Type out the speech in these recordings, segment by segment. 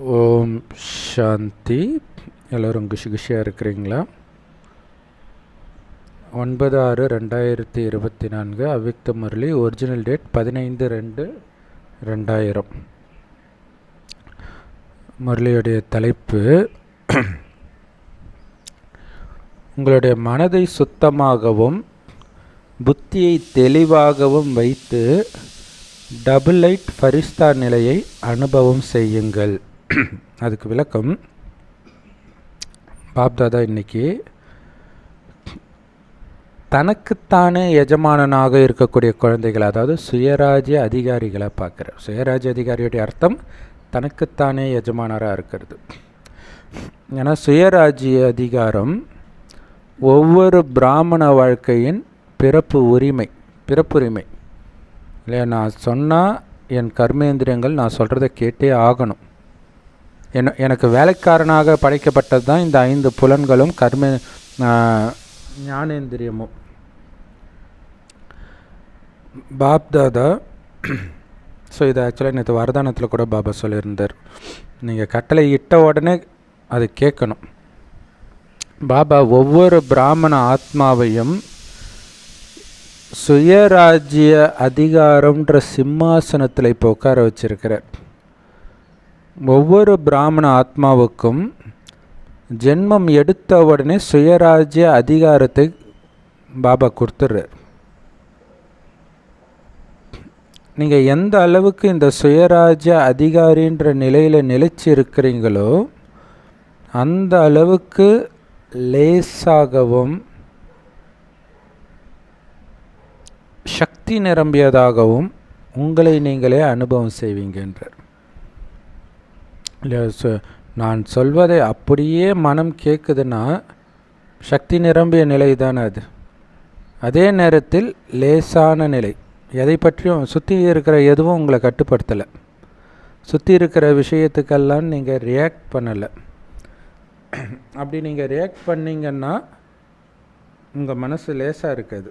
ஓம் சாந்தி. எல்லோரும் குஷியாக இருக்கிறீங்களா? 9/6/2024 அவ்விக்த முரளி. Original date 15/2/2000. முரளியுடைய தலைப்பு, உங்களுடைய மனதை சுத்தமாகவும் புத்தியை தெளிவாகவும் வைத்து டபுள் லைட் ஃபரிஸ்தா நிலையை அனுபவம் செய்யுங்கள். அதுக்கு விளக்கம் பாப்தாதா இன்னைக்கு தனக்குத்தானே எஜமானனாக இருக்கக்கூடிய குழந்தைகள், அதாவது சுயராஜ்ய அதிகாரிகளை பார்க்குற. சுயராஜ்ய அதிகாரியுடைய அர்த்தம் தனக்குத்தானே எஜமானராக இருக்கிறது. ஏன்னா சுயராஜ்ய அதிகாரம் ஒவ்வொரு பிராமண வாழ்க்கையின் பிறப்புரிமை இல்லையா? நான் சொன்னால் என் கர்மேந்திரியங்கள் நான் சொல்கிறத கேட்டே ஆகணும். எனக்கு வேலைக்காரனாக படைக்கப்பட்டது தான் இந்த 5 புலன்களும் ஞானேந்திரியமும். பாப்தாதா ஸோ இது ஆக்சுவலாக நேற்று வரதானத்தில் கூட பாபா சொல்லியிருந்தார், நீங்கள் கட்டளை இட்ட உடனே அது கேட்கணும். பாபா ஒவ்வொரு பிராமண ஆத்மாவையும் சுயராஜ்ய அதிகாரம்ன்ற சிம்மாசனத்தில் இப்போ உட்கார வச்சிருக்கிறார். ஒவ்வொரு பிராமண ஆத்மாவுக்கும் ஜென்மம் எடுத்த உடனே சுயராஜ்ய அதிகாரத்தை பாபா கொடுத்துட்றார். நீங்கள் எந்த அளவுக்கு இந்த சுயராஜ்ய அதிகாரின்ற நிலையில் நிலைச்சி இருக்கிறீங்களோ அந்த அளவுக்கு லேசாகவும் சக்தி நிரம்பியதாகவும் உங்களை நீங்களே அனுபவம் செய்வீங்கன்றார். இல்லை, நான் சொல்வதை அப்படியே மனம் கேட்குதுன்னா சக்தி நிரம்பிய நிலை தானே அது. அதே நேரத்தில் லேசான நிலை. எதை பற்றியும் சுற்றி இருக்கிற எதுவும் உங்களை கட்டுப்படுத்தலை. சுற்றி இருக்கிற விஷயத்துக்கெல்லாம் நீங்கள் ரியாக்ட் பண்ணலை. அப்படி நீங்கள் ரியாக்ட் பண்ணிங்கன்னா உங்கள் மனசு லேசாக இருக்காது,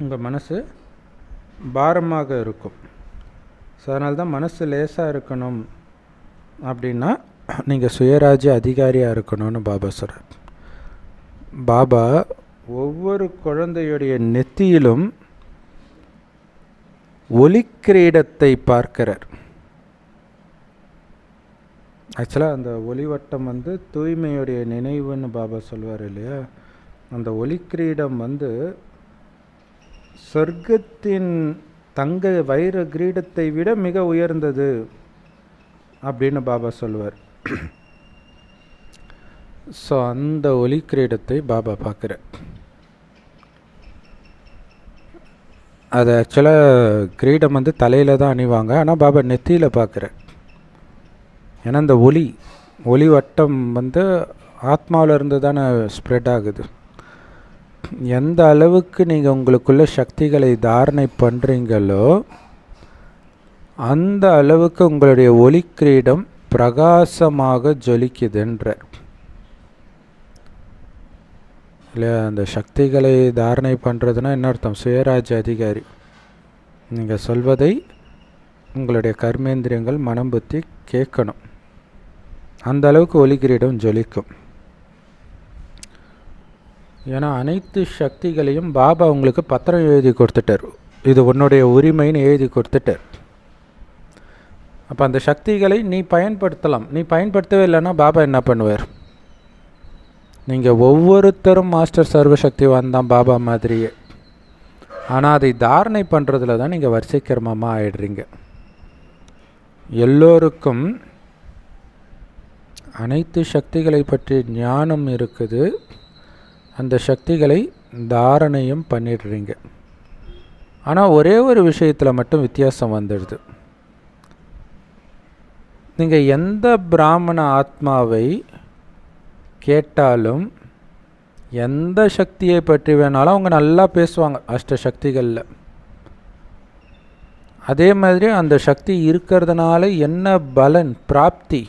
உங்கள் மனசு பாரமாக இருக்கும். ஸோ அதனால தான் மனசு லேசாக இருக்கணும் அப்படின்னா நீங்கள் சுயராஜ்ய அதிகாரியாக இருக்கணும்னு பாபா சொல்கிறார். பாபா ஒவ்வொரு குழந்தையுடைய நெத்தியிலும் ஒளிக்கிரீடத்தை பார்க்கிறார். ஆக்சுவலாக அந்த ஒளிவட்டம் தூய்மையுடைய நினைவுன்னு பாபா சொல்வார் இல்லையா? அந்த ஒளிக்கிரீடம் சொர்க்கத்தின் தங்க வைர கிரீடத்தை விட மிக உயர்ந்தது அப்படின்னு பாபா சொல்வார். ஸோ அந்த ஒளி கிரீடத்தை பாபா பார்க்குறார். அது ஆக்சுவலாக கிரீடம் தலையில் தான் அணிவாங்க, ஆனால் பாபா நெத்தியில் பார்க்குறார். ஏன்னா அந்த ஒளி வட்டம் ஆத்மாவில் இருந்து தானே ஸ்ப்ரெட் ஆகுது. எந்த அளவுக்கு நீங்கள் உங்களுக்குள்ள சக்திகளை தாரணை பண்ணுறீங்களோ அந்த அளவுக்கு உங்களுடைய ஒளி கிரீடம் பிரகாசமாக ஜொலிக்குதுன்ற இல்லையா? அந்த சக்திகளை தாரணை பண்ணுறதுனா என்ன அர்த்தம்? சுயராஜ்ய அதிகாரி. நீங்கள் சொல்வதை உங்களுடைய கர்மேந்திரியங்கள் மனம் புத்தி கேட்கணும். அந்த அளவுக்கு ஒளி கிரீடம் ஜொலிக்கும். ஏன்னா அனைத்து சக்திகளையும் பாபா உங்களுக்கு பத்திரம் எழுதி கொடுத்துட்டார். இது உன்னுடைய உரிமைன்னு எழுதி கொடுத்துட்டார். அப்போ அந்த சக்திகளை நீ பயன்படுத்தலாம். நீ பயன்படுத்தவே இல்லைன்னா பாபா என்ன பண்ணுவார்? நீங்கள் ஒவ்வொருத்தரும் மாஸ்டர் சர்வசக்திவான் தான் பாபா மாதிரியே. ஆனால் அதை தாரணை பண்ணுறதுல தான் நீங்கள் வரிசைக்கிரமமாக ஆயிடுறீங்க. எல்லோருக்கும் அனைத்து சக்திகளை பற்றி ஞானம் இருக்குது, அந்த சக்திகளை தாரணையும் பண்ணிடுறீங்க. ஆனால் ஒரே ஒரு விஷயத்தில் மட்டும் வித்தியாசம் வந்துடுது. நீங்கள் எந்த பிராமண ஆத்மாவை கேட்டாலும் எந்த சக்தியை பற்றி வேணாலும் அவங்க நல்லா பேசுவாங்க அஷ்ட சக்திகளில். அதே மாதிரி அந்த சக்தி இருக்கிறதுனால என்ன பலன் பிராப்தி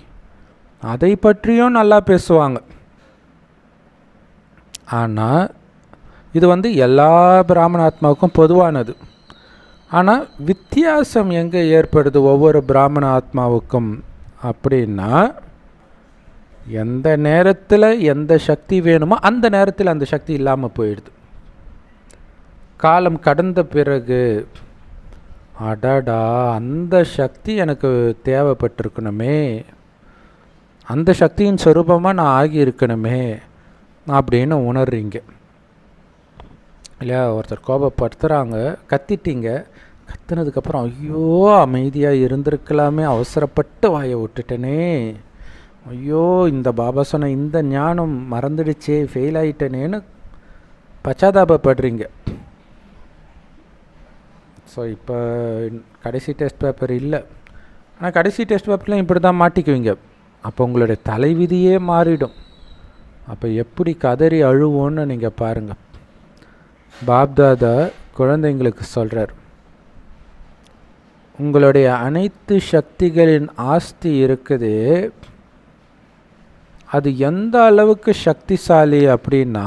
அதை பற்றியும் நல்லா பேசுவாங்க. ஆனால் இது எல்லா பிராமண ஆத்மாவுக்கும் பொதுவானது. ஆனால் வித்தியாசம் எங்கே ஏற்படுது ஒவ்வொரு பிராமண ஆத்மாவுக்கும் அப்படின்னா எந்த நேரத்தில் எந்த சக்தி வேணுமோ அந்த நேரத்தில் அந்த சக்தி இல்லாமல் போயிடுது. காலம் கடந்த பிறகு அடடா அந்த சக்தி எனக்கு தேவைப்பட்டிருக்கணுமே, அந்த சக்தியின் சொரூபமாக நான் ஆகியிருக்கணுமே அப்படின்னு உணர்றீங்க இல்லையா? ஒருத்தர் கோபப்படுத்துகிறாங்க, கத்திட்டீங்க, கத்துனதுக்கப்புறம் ஐயோ அமைதியாக இருந்திருக்கலாமே, அவசரப்பட்டு வாயை விட்டுட்டனே, ஐயோ இந்த பாபா சொன்ன இந்த ஞானம் மறந்துடுச்சே, ஃபெயில் ஆகிட்டனேன்னு பச்சாதாபப்படுறீங்க. ஸோ இப்போ கடைசி டெஸ்ட் பேப்பர் இல்லை, ஆனால் கடைசி டெஸ்ட் பேப்பர்லாம் இப்படி தான் மாட்டிக்குவீங்க. அப்போ உங்களுடைய தலைவிதியே மாறிடும். அப்போ எப்படி கதறி அழுவோன்னு நீங்கள் பாருங்கள். பாப்தாதா குழந்தைங்களுக்கு சொல்கிறார், உங்களுடைய அனைத்து சக்திகளின் ஆஸ்தி இருக்குது, அது எந்த அளவுக்கு சக்திசாலி அப்படின்னா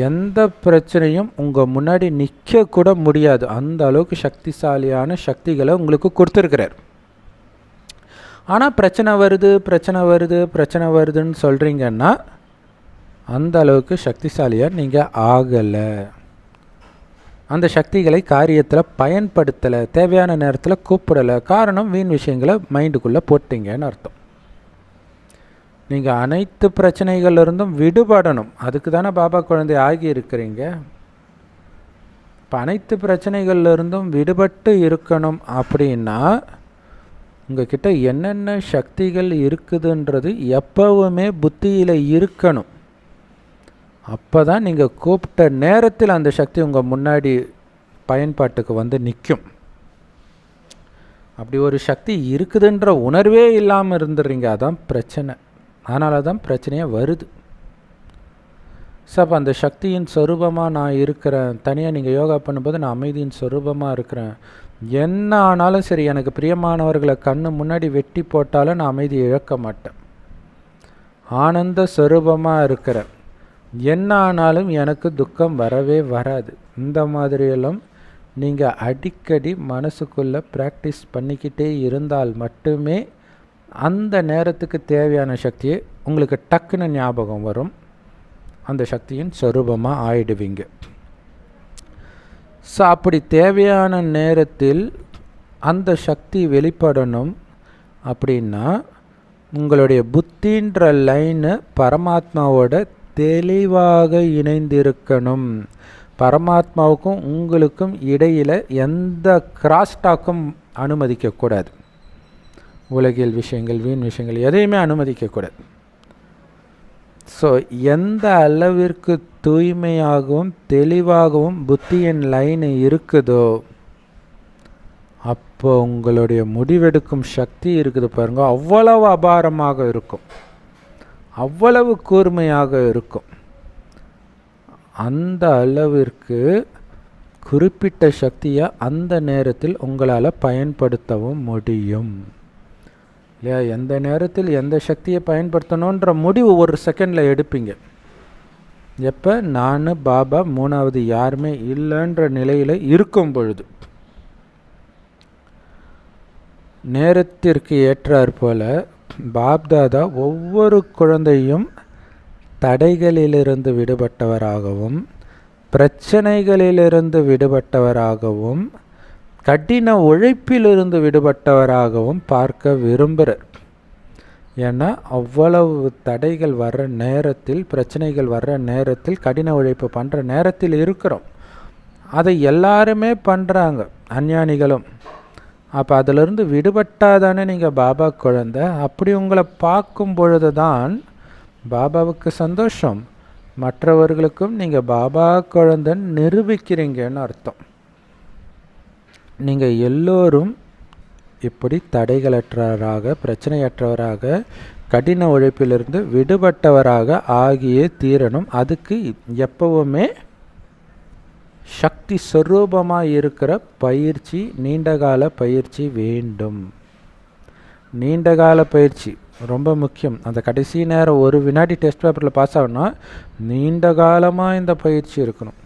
எந்த பிரச்சனையும் உங்கள் முன்னாடி நிற்க கூட முடியாது, அந்த அளவுக்கு சக்திசாலியான சக்திகளை உங்களுக்கு கொடுத்துருக்கிறார். ஆனால் பிரச்சனை வருதுன்னு சொல்கிறீங்கன்னா அந்த அளவுக்கு சக்திசாலியாக நீங்கள் ஆகலை, அந்த சக்திகளை காரியத்தில் பயன்படுத்தலை, தேவையான நேரத்தில் கூப்பிடலை. காரணம் வீண் விஷயங்களை மைண்டுக்குள்ளே போட்டிங்கன்னு அர்த்தம். நீங்கள் அனைத்து பிரச்சனைகளிலிருந்தும் விடுபடணும், அதுக்கு தானே பாபா குழந்தை ஆகி இருக்கிறீங்க. இப்போ அனைத்து பிரச்சனைகள்லேருந்தும் விடுபட்டு இருக்கணும் அப்படின்னா உங்ககிட்ட என்னென்ன சக்திகள் இருக்குதுன்றது எப்பவுமே புத்தியில் இருக்கணும். அப்போ தான் நீங்கள் கூப்பிட்ட நேரத்தில் அந்த சக்தி உங்கள் முன்னாடி பயன்பாட்டுக்கு வந்து நிற்கும். அப்படி ஒரு சக்தி இருக்குதுன்ற உணர்வே இல்லாமல் இருந்துடுறீங்க, அதான் பிரச்சனை. அதனால தான் பிரச்சனையாக வருது. ஸோ அப்போ அந்த சக்தியின் சொரூபமாக நான் இருக்கிறேன். தனியாக நீங்கள் யோகா பண்ணும்போது நான் அமைதியின் சொரூபமாக இருக்கிறேன். என்ன ஆனாலும் சரி, எனக்கு பிரியமானவர்களை கண்ணு முன்னாடி வெட்டி போட்டாலும் நான் அமைதியை இழக்க மாட்டேன். ஆனந்த சொரூபமாக இருக்கிறேன். என்ன ஆனாலும் எனக்கு துக்கம் வரவே வராது. இந்த மாதிரியெல்லாம் நீங்கள் அடிக்கடி மனசுக்குள்ளே ப்ராக்டிஸ் பண்ணிக்கிட்டே இருந்தால் மட்டுமே அந்த நேரத்துக்கு தேவையான சக்தியை உங்களுக்கு டக்குன்னு ஞாபகம் வரும், அந்த சக்தியின் சொரூபமாக ஆயிடுவீங்க. ஸோ அப்படி தேவையான நேரத்தில் அந்த சக்தி வெளிப்படணும் அப்படின்னா உங்களுடைய புத்தின்ற லைனு பரமாத்மாவோட தெளிவாக இணைந்திருக்கணும். பரமாத்மாவுக்கும் உங்களுக்கும் இடையில் எந்த கிராஸ்டாக்கும் அனுமதிக்கக்கூடாது. உலகியல் விஷயங்கள், வீண் விஷயங்கள் எதையுமே அனுமதிக்கக்கூடாது. ஸோ எந்த அளவிற்கு தூய்மையாகவும் தெளிவாகவும் புத்தியின் லைன் இருக்குதோ அப்போ உங்களுடைய முடிவெடுக்கும் சக்தி இருக்குது பாருங்க, அவ்வளவு அபாரமாக இருக்கும், அவ்வளவு கூர்மையாக இருக்கும். அந்த அளவிற்கு குறிப்பிட்ட சக்தியை அந்த நேரத்தில் உங்களால் பயன்படுத்தவும் முடியும் இல்லையா? எந்த நேரத்தில் எந்த சக்தியை பயன்படுத்தணுன்ற முடிவு ஒரு செகண்டில் எடுப்பீங்க. எப்போ? நான் பாபா மூணாவது யாருமே இல்லைன்ற நிலையில் இருக்கும் பொழுது. நேரத்திற்கு ஏற்றாற் போல பாப்தாதா ஒவ்வொரு குழந்தையும் தடைகளிலிருந்து விடுபட்டவராகவும் பிரச்சனைகளிலிருந்து விடுபட்டவராகவும் கடின உழைப்பிலிருந்து விடுபட்டவராகவும் பார்க்க விரும்புகிறார். ஏன்னா அவ்வளவு தடைகள் வர்ற நேரத்தில், பிரச்சனைகள் வர்ற நேரத்தில், கடின உழைப்பு பண்ணுற நேரத்தில் இருக்கிறோம். அதை எல்லாருமே பண்ணுறாங்க, அஞ்ஞானிகளும். அப்போ அதிலிருந்து விடுபட்டாதானே நீங்கள் பாபா குழந்தை. அப்படி உங்களை பார்க்கும் பொழுது தான் பாபாவுக்கு சந்தோஷம், மற்றவர்களுக்கும் நீங்கள் பாபா குழந்தைன்னு நிரூபிக்கிறீங்கன்னு அர்த்தம். நீங்கள் எல்லோரும் இப்படி தடைகளற்றவராக, பிரச்சனையற்றவராக, கடின உழைப்பிலிருந்து விடுபட்டவராக ஆகியே தீரணும். அதுக்கு எப்பவுமே சக்தி சொரூபமாக இருக்கிற பயிற்சி, நீண்டகால பயிற்சி வேண்டும். நீண்டகால பயிற்சி ரொம்ப முக்கியம். அந்த கடைசி நேரம் ஒரு வினாடி டெஸ்ட் பேப்பரில் பாஸ் ஆகணும்னா நீண்ட காலமாக இந்த பயிற்சி இருக்கணும்.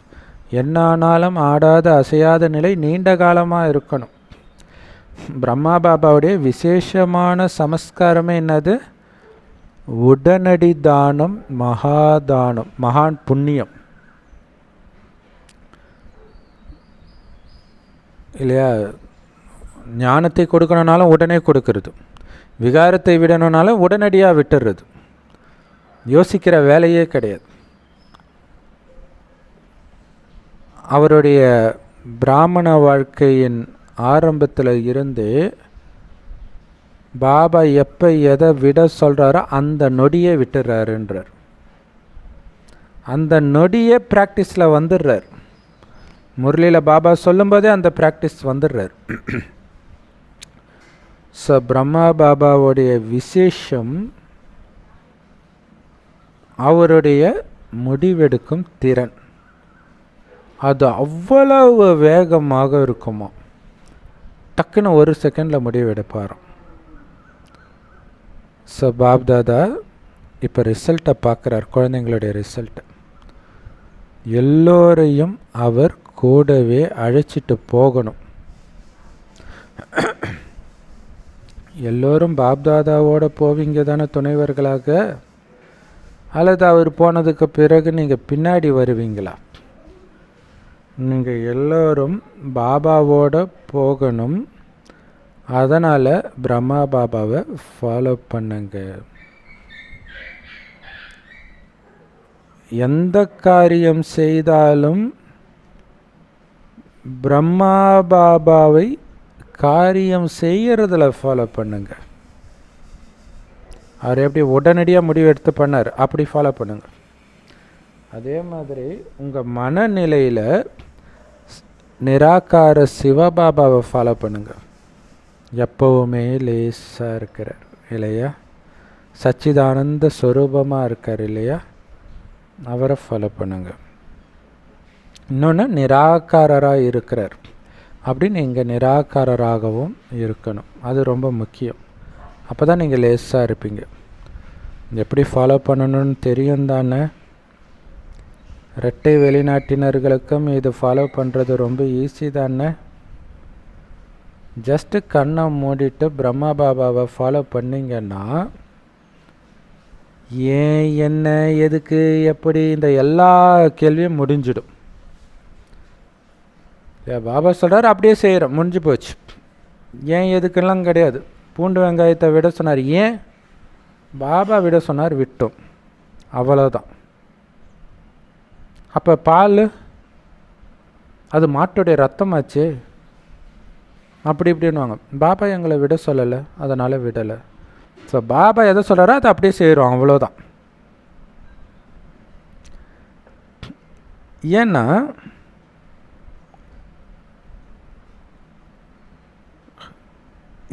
என்ன ஆனாலும் ஆடாத அசையாத நிலை நீண்ட காலமாக இருக்கணும். பிரம்மா பாபாவுடைய விசேஷமான சமஸ்காரமே என்னது? உடனடி தானம், மகாதானம், மகான் புண்ணியம் இல்லையா? ஞானத்தை கொடுக்கணுனாலும் உடனே கொடுக்கறது, விகாரத்தை விடணுனாலும் உடனடியாக விட்டுறது, யோசிக்கிற வேலையே கிடையாது. அவருடைய பிராமண வாழ்க்கையின் ஆரம்பத்தில் இருந்து பாபா எப்போ எதை விட சொல்கிறாரோ அந்த நொடியே விட்டுறாருன்றார். அந்த நொடியே ப்ராக்டிஸில் வந்துடுறார். முரளியில் பாபா சொல்லும்போதே அந்த ப்ராக்டிஸ் வந்துடுறார். ஸோ பிரம்மா பாபாவுடைய விசேஷம் அவருடைய முடிவெடுக்கும் திறன். அது அவ்வளவு வேகமாக இருக்குமா, டக்குன்னு ஒரு செகண்டில் முடிவெடுப்பாராம். ஸோ பாப்தாதா இப்போ ரிசல்ட்டை பார்க்குறார், குழந்தைங்களுடைய ரிசல்ட்டை. எல்லோரையும் அவர் கூடவே அழைச்சிட்டு போகணும். எல்லோரும் பாப்தாதாவோட போவீங்க தானே துணைவர்களாக, அல்லது அவர் போனதுக்கு பிறகு நீங்கள் பின்னாடி வருவீங்களா? நீங்கள் எல்லோரும் பாபாவோட போகணும். அதனால் பிரம்மா பாபாவை ஃபாலோ பண்ணுங்க. எந்த காரியம் செய்தாலும் பிரம்மா பாபாவை காரியம் செய்கிறதுல ஃபாலோ பண்ணுங்க. அவர் எப்படி உடனடியாக முடிவு எடுத்து பண்ணார், அப்படி ஃபாலோ பண்ணுங்க. அதே மாதிரி உங்கள் மனநிலையில் நிராகார சிவபாபாவை ஃபாலோ பண்ணுங்க. எப்போவுமே லேசாக இருக்கிறார் இல்லையா? சச்சிதானந்த ஸ்வரூபமாக இருக்கார் இல்லையா? அவரை ஃபாலோ பண்ணுங்க. இன்னொன்று நிராகாரராக இருக்கிறார் அப்படின்னு நீங்கள் நிராகாரராகவும் இருக்கணும். அது ரொம்ப முக்கியம். அப்போ தான் நீங்கள் லேசாக இருப்பீங்க. எப்படி ஃபாலோ பண்ணணும்னு தெரியும் தானே? இரட்டை வெளிநாட்டினர்களுக்கும் இது ஃபாலோ பண்ணுறது ரொம்ப ஈஸி தானே? ஜஸ்ட்டு கண்ணை மூடிட்டு பிரம்மா பாபாவை ஃபாலோ பண்ணிங்கன்னா ஏன், என்ன, எதுக்கு, எப்படி, இந்த எல்லா கேள்வியும் முடிஞ்சிடும். பாபா சொல்கிறார், அப்படியே செய்கிறோம், முடிஞ்சு போச்சு. ஏன் எதுக்கெல்லாம் கிடையாது. பூண்டு வெங்காயத்தை விட சொன்னார், ஏன் பாபா விட சொன்னார், விட்டோம், அவ்வளோதான். அப்போ பால் அது மாட்டுடைய ரத்தமாச்சு, அப்படி இப்படின்னுவாங்க. பாபா எங்களை விட சொல்லலை, அதனால் விடலை. ஸோ பாபா எதை சொல்கிறாரோ அதை அப்படியே செய்கிறோம், அவ்வளோதான். ஏன்னா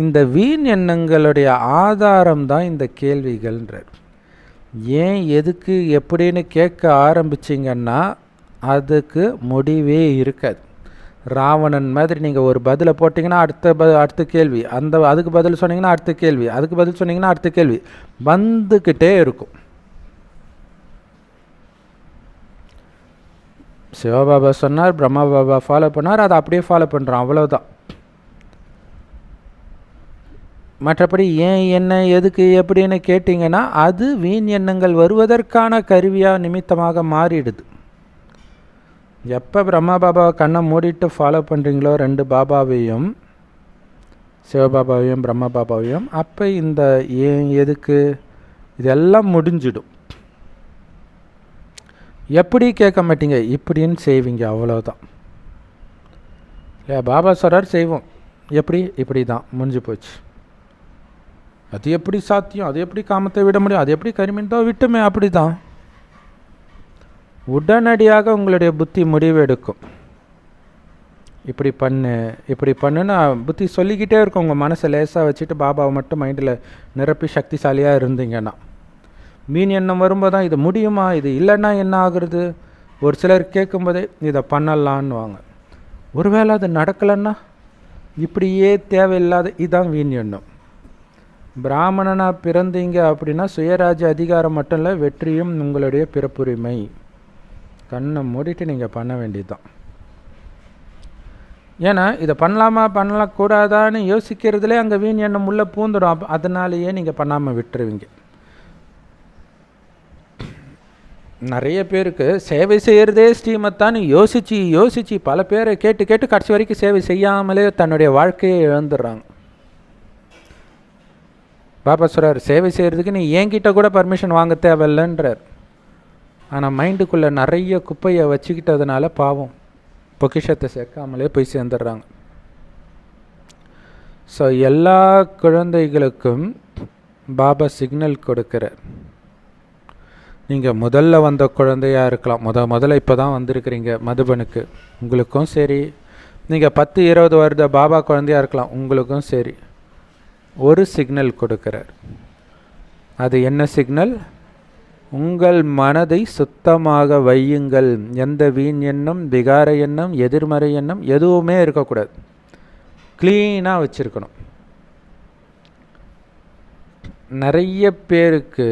இந்த வீண் எண்ணங்களுடைய ஆதாரம் தான் இந்த கேள்விகள்ன்றார். ஏன், எதுக்கு, எப்படின்னு கேட்க ஆரம்பிச்சிங்கன்னா அதுக்கு முடிவே இருக்காது. ராவணன் மாதிரி நீங்கள் ஒரு பதிலை போட்டிங்கன்னா அடுத்த கேள்வி, அதுக்கு பதில் சொன்னீங்கன்னா அடுத்த கேள்வி, அதுக்கு பதில் சொன்னீங்கன்னா அடுத்த கேள்வி வந்துக்கிட்டே இருக்கும். சிவபாபா சொன்னார், பிரம்மா பாபா ஃபாலோ பண்ணார், அதை அப்படியே ஃபாலோ பண்ணுறான், அவ்வளோதான். மற்றபடி ஏன், என்ன, எதுக்கு, எப்படின்னு கேட்டிங்கன்னா அது வீண் எண்ணங்கள் வருவதற்கான கருவியாக நிமித்தமாக மாறிடுது. எப்போ பிரம்மா பாபாவை கண்ணை மூடிட்டு ஃபாலோ பண்ணுறீங்களோ, ரெண்டு பாபாவையும், சிவபாபாவையும் பிரம்மா பாபாவையும், அப்போ இந்த ஏன், எதுக்கு, இதெல்லாம் முடிஞ்சிடும். எப்படி கேட்க மாட்டீங்க, இப்படின்னு செய்வீங்க, அவ்வளோதான். இல்லையா? பாபா சொல்கிறார் செய்வோம், எப்படி, இப்படி தான், முடிஞ்சு போச்சு. அது எப்படி சாத்தியம், அது எப்படி காமத்தை விட முடியும், அது எப்படி கரிமீன் தான் விட்டுமே, அப்படி தான். உடனடியாக உங்களுடைய புத்தி முடிவு எடுக்கும். இப்படி பண்ணு, இப்படி பண்ணுன்னு புத்தி சொல்லிக்கிட்டே இருக்கும். உங்கள் மனசை லேசாக வச்சுட்டு பாபாவை மட்டும் மைண்டில் நிரப்பி சக்திசாலியாக இருந்தீங்கன்னா, மீன் எண்ணம் வரும்போது தான் இது முடியுமா, இது இல்லைன்னா என்ன ஆகுறது. ஒரு சிலர் கேட்கும்போதே இதை பண்ணலான்னு வாங்க. ஒருவேளை அது நடக்கலைன்னா இப்படியே தேவையில்லாத, இதுதான் வீண் எண்ணம். பிராமணனாக பிறந்தீங்க அப்படின்னா சுயராஜ்ய அதிகாரம் மட்டும் இல்லை, வெற்றியும் உங்களுடைய பிறப்புரிமை. கண்ணை மூடிட்டு நீங்கள் பண்ண வேண்டியதுதான். ஏன்னா இதை பண்ணலாமா பண்ணக்கூடாதான்னு யோசிக்கிறதுலே அங்கே வீண் எண்ணம் உள்ளே பூந்துடும். அதனாலேயே நீங்கள் பண்ணாமல் விட்டுருவீங்க. நிறைய பேருக்கு சேவை செய்கிறதே ஸ்ரீமத்தான்னு யோசித்து யோசித்து பல பேரை கேட்டு கேட்டு கடைசி வரைக்கும் சேவை செய்யாமலே தன்னுடைய வாழ்க்கையை இழந்துடுறாங்க. பாபா சொல்கிறார், சேவை செய்கிறதுக்கு நீ என்கிட்ட கூட பர்மிஷன் வாங்க தேவையில்லைன்றார். ஆனால் மைண்டுக்குள்ளே நிறைய குப்பையை வச்சுக்கிட்டதுனால பாவம் பொக்கிஷத்தை சேர்க்காமலே போய் சேர்ந்துடுறாங்க. ஸோ எல்லா குழந்தைகளுக்கும் பாபா சிக்னல் கொடுக்குறார். நீங்கள் முதல்ல வந்த குழந்தையாக இருக்கலாம், முதல்ல இப்போ தான் வந்திருக்கிறீங்க மதுபனுக்கு, உங்களுக்கும் சரி. நீங்கள் 10-20 வருட பாபா குழந்தையாக இருக்கலாம், உங்களுக்கும் சரி. ஒரு சிக்னல் கொடுக்குறார். அது என்ன சிக்னல்? உங்கள் மனதை சுத்தமாக வையுங்கள். எந்த வீண் எண்ணம், விகார எண்ணம், எதிர்மறை எண்ணம் எதுவுமே இருக்கக்கூடாது. க்ளீனாக வச்சுருக்கணும். நிறைய பேருக்கு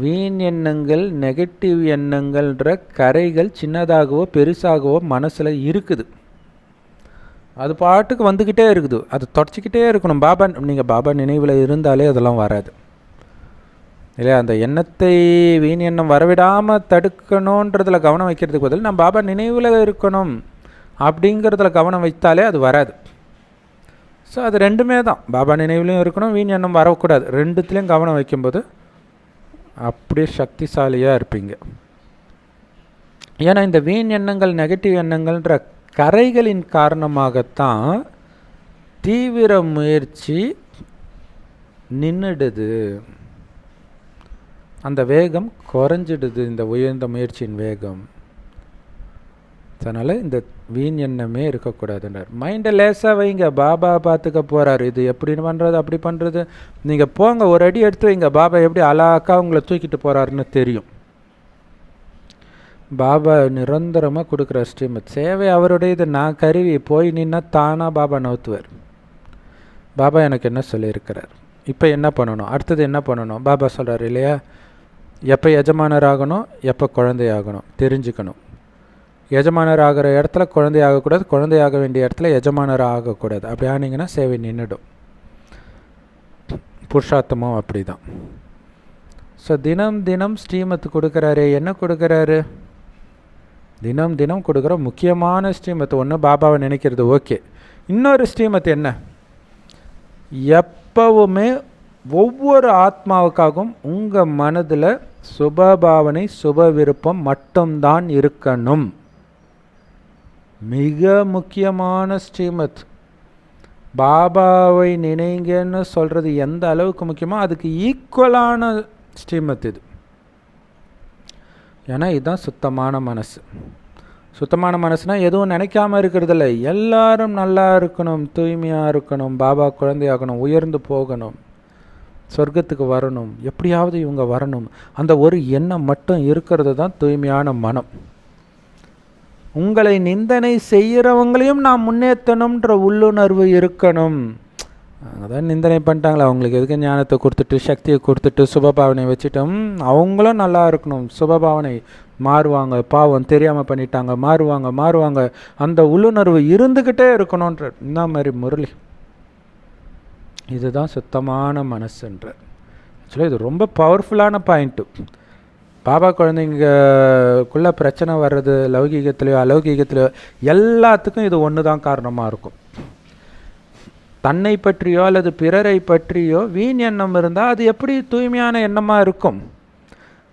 வீண் எண்ணங்கள், நெகட்டிவ் எண்ணங்கள்ன்ற கரைகள் சின்னதாகவோ பெருசாகவோ மனசில் இருக்குது. அது பாட்டுக்கு வந்துக்கிட்டே இருக்குது. அது தொடச்சிக்கிட்டே இருக்கணும். நீங்கள் பாபா நினைவில் இருந்தாலே அதெல்லாம் வராது இல்லையா? அந்த எண்ணத்தை, வீண் எண்ணம் வரவிடாமல் தடுக்கணுன்றதில் கவனம் வைக்கிறதுக்கு பதில் நான் பாபா நினைவில் இருக்கணும் அப்படிங்கிறதுல கவனம் வைத்தாலே அது வராது. ஸோ அது ரெண்டுமே தான். பாபா நினைவுலையும் இருக்கணும், வீண் எண்ணம் வரக்கூடாது. ரெண்டுத்துலேயும் கவனம் வைக்கும்போது அப்படியே சக்திசாலியாக இருப்பீங்க. ஏன்னா இந்த வீண் எண்ணங்கள், நெகட்டிவ் எண்ணங்கள்ன்ற கரைகளின் காரணமாகத்தான் தீவிர முயற்சி நின்றுடுது. அந்த வேகம் குறைஞ்சிடுது, இந்த உயர்ந்த முயற்சியின் வேகம். அதனால் இந்த வீண் எண்ணமே இருக்கக்கூடாதுன்றார். மைண்டை லேசாக வைங்க, பாபா பார்த்துக்க போகிறார். இது எப்படி பண்ணுறது, அப்படி பண்ணுறது, நீங்கள் போங்க, ஒரு அடி எடுத்து வைங்க. பாபா எப்படி அழகா உங்களை தூக்கிட்டு போகிறாருன்னு தெரியும். பாபா நிரந்தரமாக கொடுக்குற ஸ்ரீமத் சேவை அவருடைய இது. நான் கருவி போய் நின்னா தானாக பாபா நவுத்துவார். பாபா எனக்கு என்ன சொல்லியிருக்கிறார், இப்போ என்ன பண்ணணும், அடுத்தது என்ன பண்ணணும் பாபா சொல்கிறார் இல்லையா? எப்போ எஜமானர் ஆகணும், எப்போ குழந்தையாகணும் தெரிஞ்சுக்கணும். எஜமானர் ஆகிற இடத்துல குழந்தையாகக்கூடாது, குழந்தையாக வேண்டிய இடத்துல எஜமானர் ஆகக்கூடாது. அப்படி ஆனீங்கன்னா சேவை நின்றுடும். புருஷார்த்தமும் அப்படி தான். ஸோ தினம் தினம் ஸ்ரீமத் கொடுக்குறாரு. என்ன கொடுக்குறாரு? தினம் தினம் கொடுக்குற முக்கியமான ஸ்ரீமத் ஒன்று பாபாவை நினைக்கிறது. ஓகே, இன்னொரு ஸ்ரீமத் என்ன? எப்பவுமே ஒவ்வொரு ஆத்மாவுக்காகவும் உங்கள் மனதில் சுபபாவனை, சுப விருப்பம் மட்டும்தான் இருக்கணும். மிக முக்கியமான ஸ்ரீமத். பாபாவை நினைங்கன்னு சொல்கிறது எந்த அளவுக்கு முக்கியமோ அதுக்கு ஈக்குவலான ஸ்ரீமத் இது. ஏன்னா இதுதான் சுத்தமான மனசு. சுத்தமான மனசுனால் எதுவும் நினைக்காம இருக்கிறதில்ல. எல்லாரும் நல்லா இருக்கணும், தூய்மையாக இருக்கணும், பாபா குழந்தையாகணும், உயர்ந்து போகணும், சொர்க்கத்துக்கு வரணும், எப்படியாவது இவங்க வரணும். அந்த ஒரு எண்ணம் மட்டும் இருக்கிறது தான் தூய்மையான மனம். உங்களை நிந்தனை செய்கிறவங்களையும் நான் முன்னேற்றணுன்ற உள்ளுணர்வு இருக்கணும். அதான் நிந்தனை பண்ணிட்டாங்களா, அவங்களுக்கு எதுக்கு ஞானத்தை கொடுத்துட்டு சக்தியை கொடுத்துட்டு சுபபாவனை வச்சுட்டோம். அவங்களும் நல்லா இருக்கணும், சுபபாவனை மாறுவாங்க, பாவம் தெரியாமல் பண்ணிட்டாங்க, மாறுவாங்க. அந்த உள்ளுணர்வு இருந்துக்கிட்டே இருக்கணுன்ற இந்த மாதிரி முரளி. இதுதான் சுத்தமான மனசுன்ற. ஆக்சுவலாக இது ரொம்ப பவர்ஃபுல்லான பாயிண்ட்டு. பாபா குழந்தைங்களுக்குள்ளே பிரச்சனை வர்றது லௌகீகத்திலையோ அலௌகீகத்திலையோ எல்லாத்துக்கும் இது ஒன்று தான் காரணமாக இருக்கும். தன்னை பற்றியோ அல்லது பிறரை பற்றியோ வீண் எண்ணம் இருந்தால் அது எப்படி தூய்மையான எண்ணமாக இருக்கும்?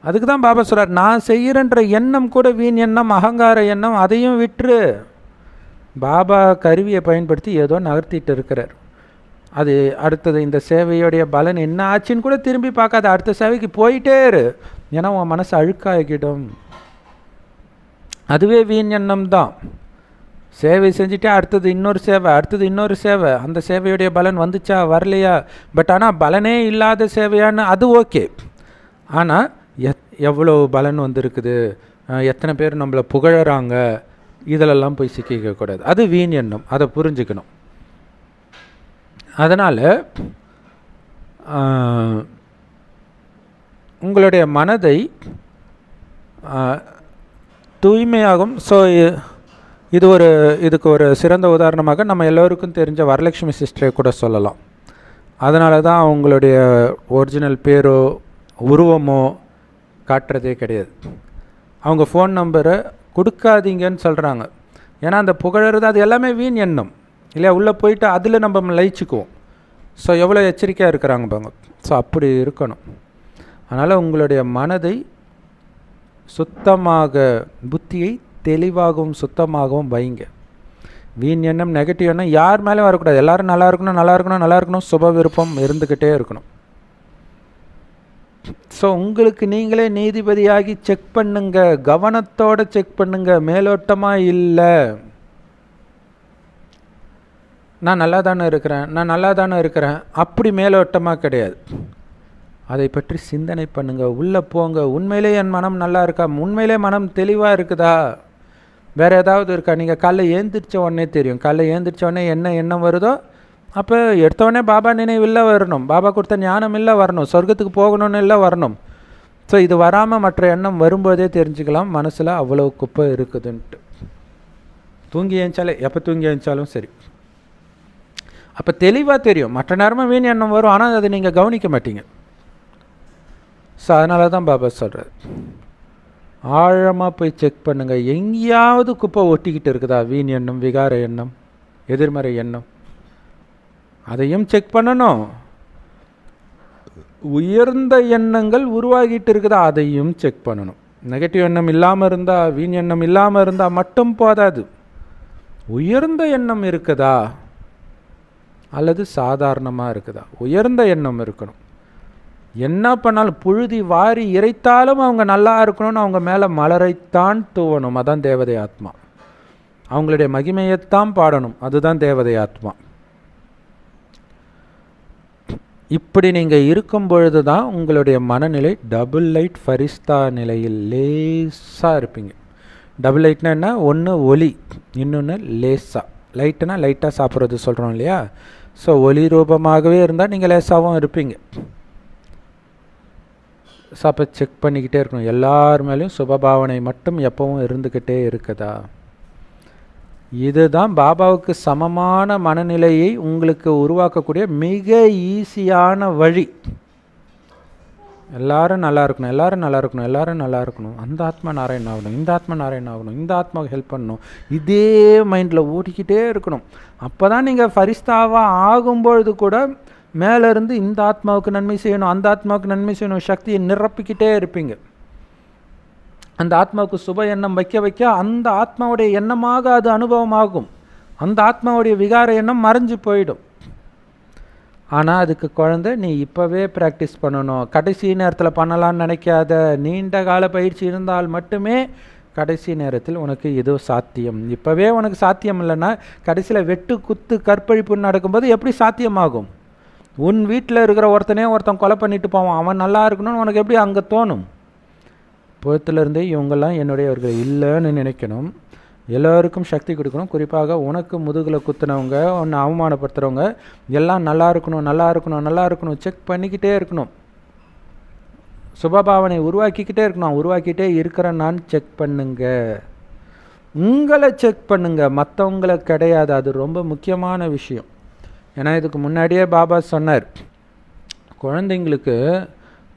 அதுக்கு தான் பாபா சொல்கிறார், நான் செய்கிறன்ற எண்ணம் கூட வீண் எண்ணம், அகங்கார எண்ணம், அதையும் விட்டுரு. பாபா கருவியை பயன்படுத்தி ஏதோ நகர்த்திட்டு இருக்கிறார். அது அடுத்தது இந்த சேவையோடைய பலன் என்ன ஆச்சுன்னு கூட திரும்பி பார்க்காத, அடுத்த சேவைக்கு போயிட்டே இரு. ஏன்னா உன் மனசு அழுக்காகிடும். அதுவே வீண் எண்ணம் தான். சேவை செஞ்சுட்டே அடுத்தது இன்னொரு சேவை, அந்த சேவையுடைய பலன் வந்துச்சா வரலையா, பட் ஆனால் பலனே இல்லாத சேவையான்னு அது ஓகே. ஆனால் எவ்வளோ பலன் வந்திருக்குது, எத்தனை பேர் நம்மளை புகழறாங்க, இதிலெல்லாம் போய் சிக்கிக்கக்கூடாது. அது வீண் எண்ணம், அதை புரிஞ்சுக்கணும். அதனால் உங்களுடைய மனதை தூய்மையாகும். ஸோ இதுக்கு ஒரு சிறந்த உதாரணமாக நம்ம எல்லோருக்கும் தெரிஞ்ச வரலட்சுமி சிஸ்டரை கூட சொல்லலாம். அதனால தான் அவங்களுடைய ஒரிஜினல் பேரோ உருவமோ காட்டுறதே கிடையாது. அவங்க ஃபோன் நம்பரை கொடுக்காதீங்கன்னு சொல்கிறாங்க. ஏன்னா அந்த புகழறது அது எல்லாமே வீண் எண்ணம் இல்லையா, உள்ளே போயிட்டு அதில் நம்ம லயிச்சுக்குவோம். ஸோ எவ்வளோ எச்சரிக்கையாக இருக்கிறாங்க பாங்க. ஸோ அப்படி இருக்கணும். அதனால் உங்களுடைய மனதை சுத்தமாக, புத்தியை தெளிவாகவும் சுத்தமாகவும் வைங்க. வீண் எண்ணம், நெகட்டிவ் எண்ணம் யார் மேலே வரக்கூடாது. எல்லோரும் நல்லா இருக்கணும், நல்லா இருக்கணும், நல்லா இருக்கணும், சுப விருப்பம் இருந்துக்கிட்டே இருக்கணும். ஸோ உங்களுக்கு நீங்களே நீதிபதியாகி செக் பண்ணுங்க, கவனத்தோடு செக் பண்ணுங்க, மேலோட்டமாக இல்லை. நான் நல்லா தானே இருக்கிறேன் அப்படி மேலோட்டமாக கிடையாது. அதை பற்றி சிந்தனை பண்ணுங்கள், உள்ளே போங்க. உண்மையிலே என் மனம் நல்லா இருக்கா, உண்மையிலே மனம் தெளிவாக இருக்குதா, வேறு ஏதாவது இருக்கா? நீங்கள் காலைல ஏந்திரிச்ச உடனே தெரியும். காலைல ஏந்திரிச்ச உடனே என்ன எண்ணம் வருதோ அப்போ எடுத்தோடனே பாபா நினைவில்லை வரணும், பாபா கொடுத்த ஞானம் இல்லை வரணும், சொர்க்கத்துக்கு போகணும்னு இல்லை வரணும். ஸோ இது வராமல் மற்ற எண்ணம் வரும்போதே தெரிஞ்சுக்கலாம் மனசில் அவ்வளோ குப்பை இருக்குதுன்ட்டு. தூங்கி ஏஞ்சாலே, எப்போ தூங்கி ஏஞ்சாலும் சரி, அப்போ தெளிவாக தெரியும். மற்ற நேரமாக வீண் எண்ணம் வரும், ஆனால் அதை நீங்கள் கவனிக்க மாட்டீங்க. ஸோ அதனால தான் பாபா சொல்கிறார், ஆழமாக போய் செக் பண்ணுங்கள். எங்கேயாவது குப்பை ஒட்டிக்கிட்டு இருக்குதா? வீண் எண்ணம், விகார எண்ணம், எதிர்மறை எண்ணம், அதையும் செக் பண்ணணும். உயர்ந்த எண்ணங்கள் உருவாகிட்டு இருக்குதா? அதையும் செக் பண்ணணும். நெகட்டிவ் எண்ணம் இல்லாமல் இருந்தால், வீண் எண்ணம் இல்லாமல் இருந்தால் மட்டும் போதாது. உயர்ந்த எண்ணம் இருக்குதா அல்லது சாதாரணமாக இருக்குதா? உயர்ந்த எண்ணம் இருக்கணும். என்ன பண்ணாலும் புழுதி வாரி இறைத்தாலும் அவங்க நல்லா இருக்கணும்னு அவங்க மேலே மலரைத்தான் தூவணும். அதுதான் தேவதை ஆத்மா. அவங்களுடைய மகிமையைத்தான் பாடணும். அதுதான் தேவதை ஆத்மா. இப்படி நீங்கள் இருக்கும் பொழுது தான் உங்களுடைய மனநிலை டபுள் லைட் ஃபரிஸ்தா நிலையில் லேசாக இருப்பீங்க. டபுள் லைட்னா என்ன? ஒன்று ஒளி, இன்னொன்று லேசாக. லைட்டுனா லைட்டாக சாப்பிட்றது சொல்கிறோம் இல்லையா? ஸோ ஒளி ரூபமாகவே இருந்தால் நீங்கள் லேசாகவும் இருப்பீங்க. ஸோ அப்போ செக் பண்ணிக்கிட்டே இருக்கணும். எல்லார் மேலேயும் சுபபாவனை மட்டும் எப்பவும் இருந்துக்கிட்டே இருக்குதா? இதுதான் பாபாவுக்கு சமமான மனநிலையை உங்களுக்கு உருவாக்கக்கூடிய மிக ஈஸியான வழி. எல்லாரும் நல்லா இருக்கணும், எல்லாரும் நல்லா இருக்கணும், எல்லாரும் நல்லா இருக்கணும், அந்த ஆத்மா நாராயணன் ஆகணும், இந்த ஆத்மா நாராயணன் ஆகணும், இந்த ஆத்மாவுக்கு ஹெல்ப் பண்ணணும், இதே மைண்டில் ஓடிக்கிட்டே இருக்கணும். அப்போ தான் நீங்கள் ஃபரிஸ்தாவாக ஆகும்பொழுது கூட மேலேருந்து இந்த ஆத்மாவுக்கு நன்மை செய்யணும், அந்த ஆத்மாவுக்கு நன்மை செய்யணும் சக்தியை நிரப்பிக்கிட்டே இருப்பீங்க. அந்த ஆத்மாவுக்கு சுப எண்ணம் வைக்க வைக்க அந்த ஆத்மாவுடைய எண்ணமாக அது அனுபவமாகும். அந்த ஆத்மாவுடைய விகார எண்ணம் மறைஞ்சு போயிடும். ஆனால் அதுக்கு குழந்தை, நீ இப்போவே ப்ராக்டிஸ் பண்ணணும், கடைசி நேரத்தில் பண்ணலான்னு நினைக்காத. நீண்ட கால பயிற்சி இருந்தால் மட்டுமே கடைசி நேரத்தில் உனக்கு இது சாத்தியம். இப்போவே உனக்கு சாத்தியம் இல்லைன்னா கடைசியில் வெட்டு குத்து கற்பழிப்பு நடக்கும்போது எப்படி சாத்தியமாகும்? உன் வீட்டில் இருக்கிற ஒருத்தன் கொலை பண்ணிட்டு போவான், அவன் நல்லா இருக்கணும்னு உனக்கு எப்படி அங்கே தோணும்? புறத்துலேருந்தே இவங்கெல்லாம் என்னுடையவர்கள் இல்லைன்னு நினைக்கணும். எல்லோருக்கும் சக்தி கொடுக்கணும். குறிப்பாக உனக்கு முதுகில் குத்துனவங்க, உன்னை அவமானப்படுத்துகிறவங்க எல்லாம் நல்லா இருக்கணும், நல்லா இருக்கணும், நல்லா இருக்கணும். செக் பண்ணிக்கிட்டே இருக்கணும். சுபபாவனை உருவாக்கிக்கிட்டே இருக்கணும். உருவாக்கிட்டே இருக்கிறேன் நான். செக் பண்ணுங்க, உங்களை செக் பண்ணுங்க, மற்றவங்களை கிடையாது. அது ரொம்ப முக்கியமான விஷயம். ஏன்னா இதுக்கு முன்னாடியே பாபா சொன்னார், குழந்தைங்களுக்கு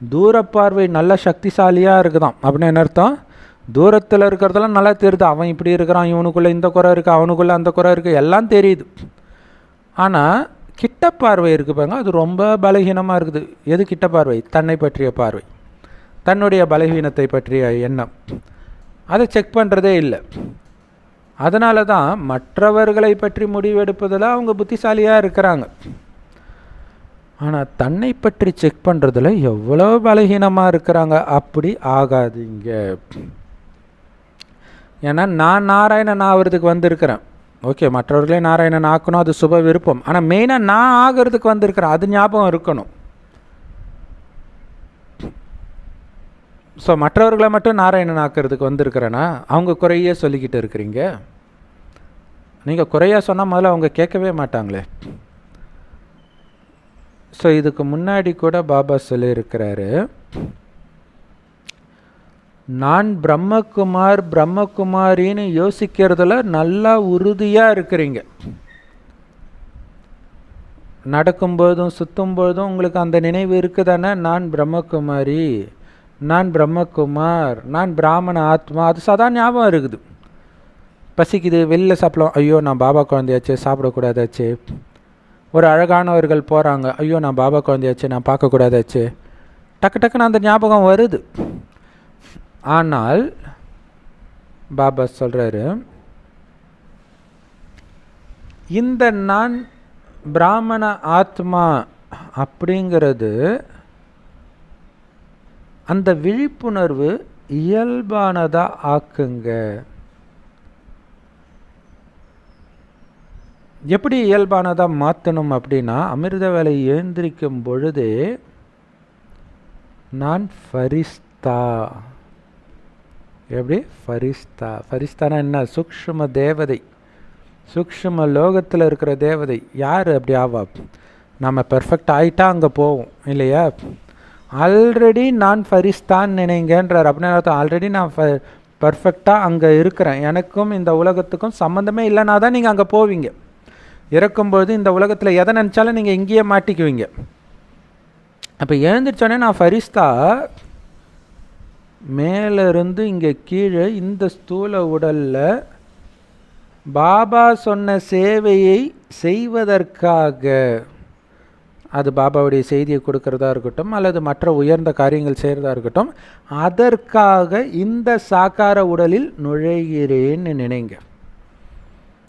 தூரப்பார்வை நல்ல சக்திசாலியாக இருக்குதான். அப்படின்னு என்ன அர்த்தம்? தூரத்தில் இருக்கிறதெல்லாம் நல்லா தெரியுது. அவன் இப்படி இருக்கிறான், இவனுக்குள்ளே இந்த குறை இருக்குது, அவனுக்குள்ளே அந்த குறை இருக்குது, எல்லாம் தெரியுது. ஆனால் கிட்ட பார்வை இருக்குது பாருங்க, அது ரொம்ப பலகீனமாக இருக்குது. எது கிட்ட பார்வை? தன்னை பற்றிய பார்வை, தன்னுடைய பலகீனத்தை பற்றிய எண்ணம். அதை செக் பண்ணுறதே இல்லை. அதனால தான் மற்றவர்களை பற்றி முடிவெடுப்பதில் அவங்க புத்திசாலியாக இருக்கிறாங்க. ஆனால் தன்னை பற்றி செக் பண்ணுறதுல எவ்வளோ பலகீனமாக இருக்கிறாங்க. அப்படி ஆகாதீங்க. ஏன்னா நான் நாராயணன் ஆகிறதுக்கு வந்திருக்கிறேன். ஓகே, மற்றவர்களே நாராயணன் ஆக்கணும், அது சுப விருப்பம். ஆனால் மெயினாக நான் ஆகிறதுக்கு வந்திருக்கிறேன், அது ஞாபகம் இருக்கணும். ஸோ மற்றவர்களை மட்டும் நாராயணன் ஆக்கிறதுக்கு வந்திருக்கிறேன்னா அவங்க குறையே சொல்லிக்கிட்டு இருக்கிறீங்க. நீங்கள் குறையாக சொன்னால் முதல்ல அவங்க கேட்கவே மாட்டாங்களே. ஸோ இதுக்கு முன்னாடி கூட பாபா சொல்லியிருக்கிறாரு, நான் பிரம்மகுமார் பிரம்மகுமாரின்னு யோசிக்கிறதுல நல்லா உறுதியாக இருக்கிறீங்க. நடக்கும்போதும் சுற்றும்போதும் உங்களுக்கு அந்த நினைவு இருக்குதானே, நான் பிரம்மகுமாரி, நான் பிரம்மகுமார், நான் பிராமண ஆத்மா, அது சதா ஞாபகம் இருக்குது. பசிக்குது, வெளில சாப்பிடலாம், ஐயோ நான் பாபா குழந்தையாச்சே, சாப்பிடக்கூடாதாச்சே. ஒரு அழகானவர்கள் போகிறாங்க, ஐயோ நான் பாபா குழந்தையாச்சே, நான் பார்க்கக்கூடாதாச்சே. டக்கு டக்குன்னு அந்த ஞாபகம் வருது. ஆனால் பாபா சொல்கிறாரு, இந்த நான் பிராமண ஆத்மா அப்படிங்கிறது அந்த விழிப்புணர்வு இயல்பானதாக ஆக்குங்க. எப்படி இயல்பானதாக மாற்றணும் அப்படின்னா, அமிர்த வேலை எழுந்திரிக்கும் பொழுதே நான் ஃபரிஸ்தா. எப்படி ஃபரிஸ்தா? ஃபரிஸ்தானா என்ன? சூக்ஷ்ம தேவதை, சூக்ஷ்ம லோகத்தில் இருக்கிற தேவதை. யார் அப்படி ஆவா? நம்ம பெர்ஃபெக்ட் ஆகிட்டா அங்கே போவோம் இல்லையா? ஆல்ரெடி நான் ஃபரிஸ்தான் நினைங்கன்றார். அப்படின்னா ஆல்ரெடி நான் பர்ஃபெக்டாக அங்கே இருக்கிறேன், எனக்கும் இந்த உலகத்துக்கும் சம்மந்தமே இல்லைனா தான் நீங்கள் அங்கே போவீங்க. இறக்கும்போது இந்த உலகத்தில் எதை நினச்சாலும் நீங்கள் இங்கேயே மாட்டிக்குவீங்க. அப்போ எழுந்திரிச்சோடனே நான் ஃபரிஸ்தா, மேலிருந்து இங்கே கீழே இந்த ஸ்தூல உடலில் பாபா சொன்ன சேவையை செய்வதற்காக, அது பாபாவுடைய செய்தியை கொடுக்கறதா இருக்கட்டும் அல்லது மற்ற உயர்ந்த காரியங்கள் செய்கிறதா இருக்கட்டும், அதற்காக இந்த சாக்கார உடலில் நுழைகிறேன்னு நினைங்க.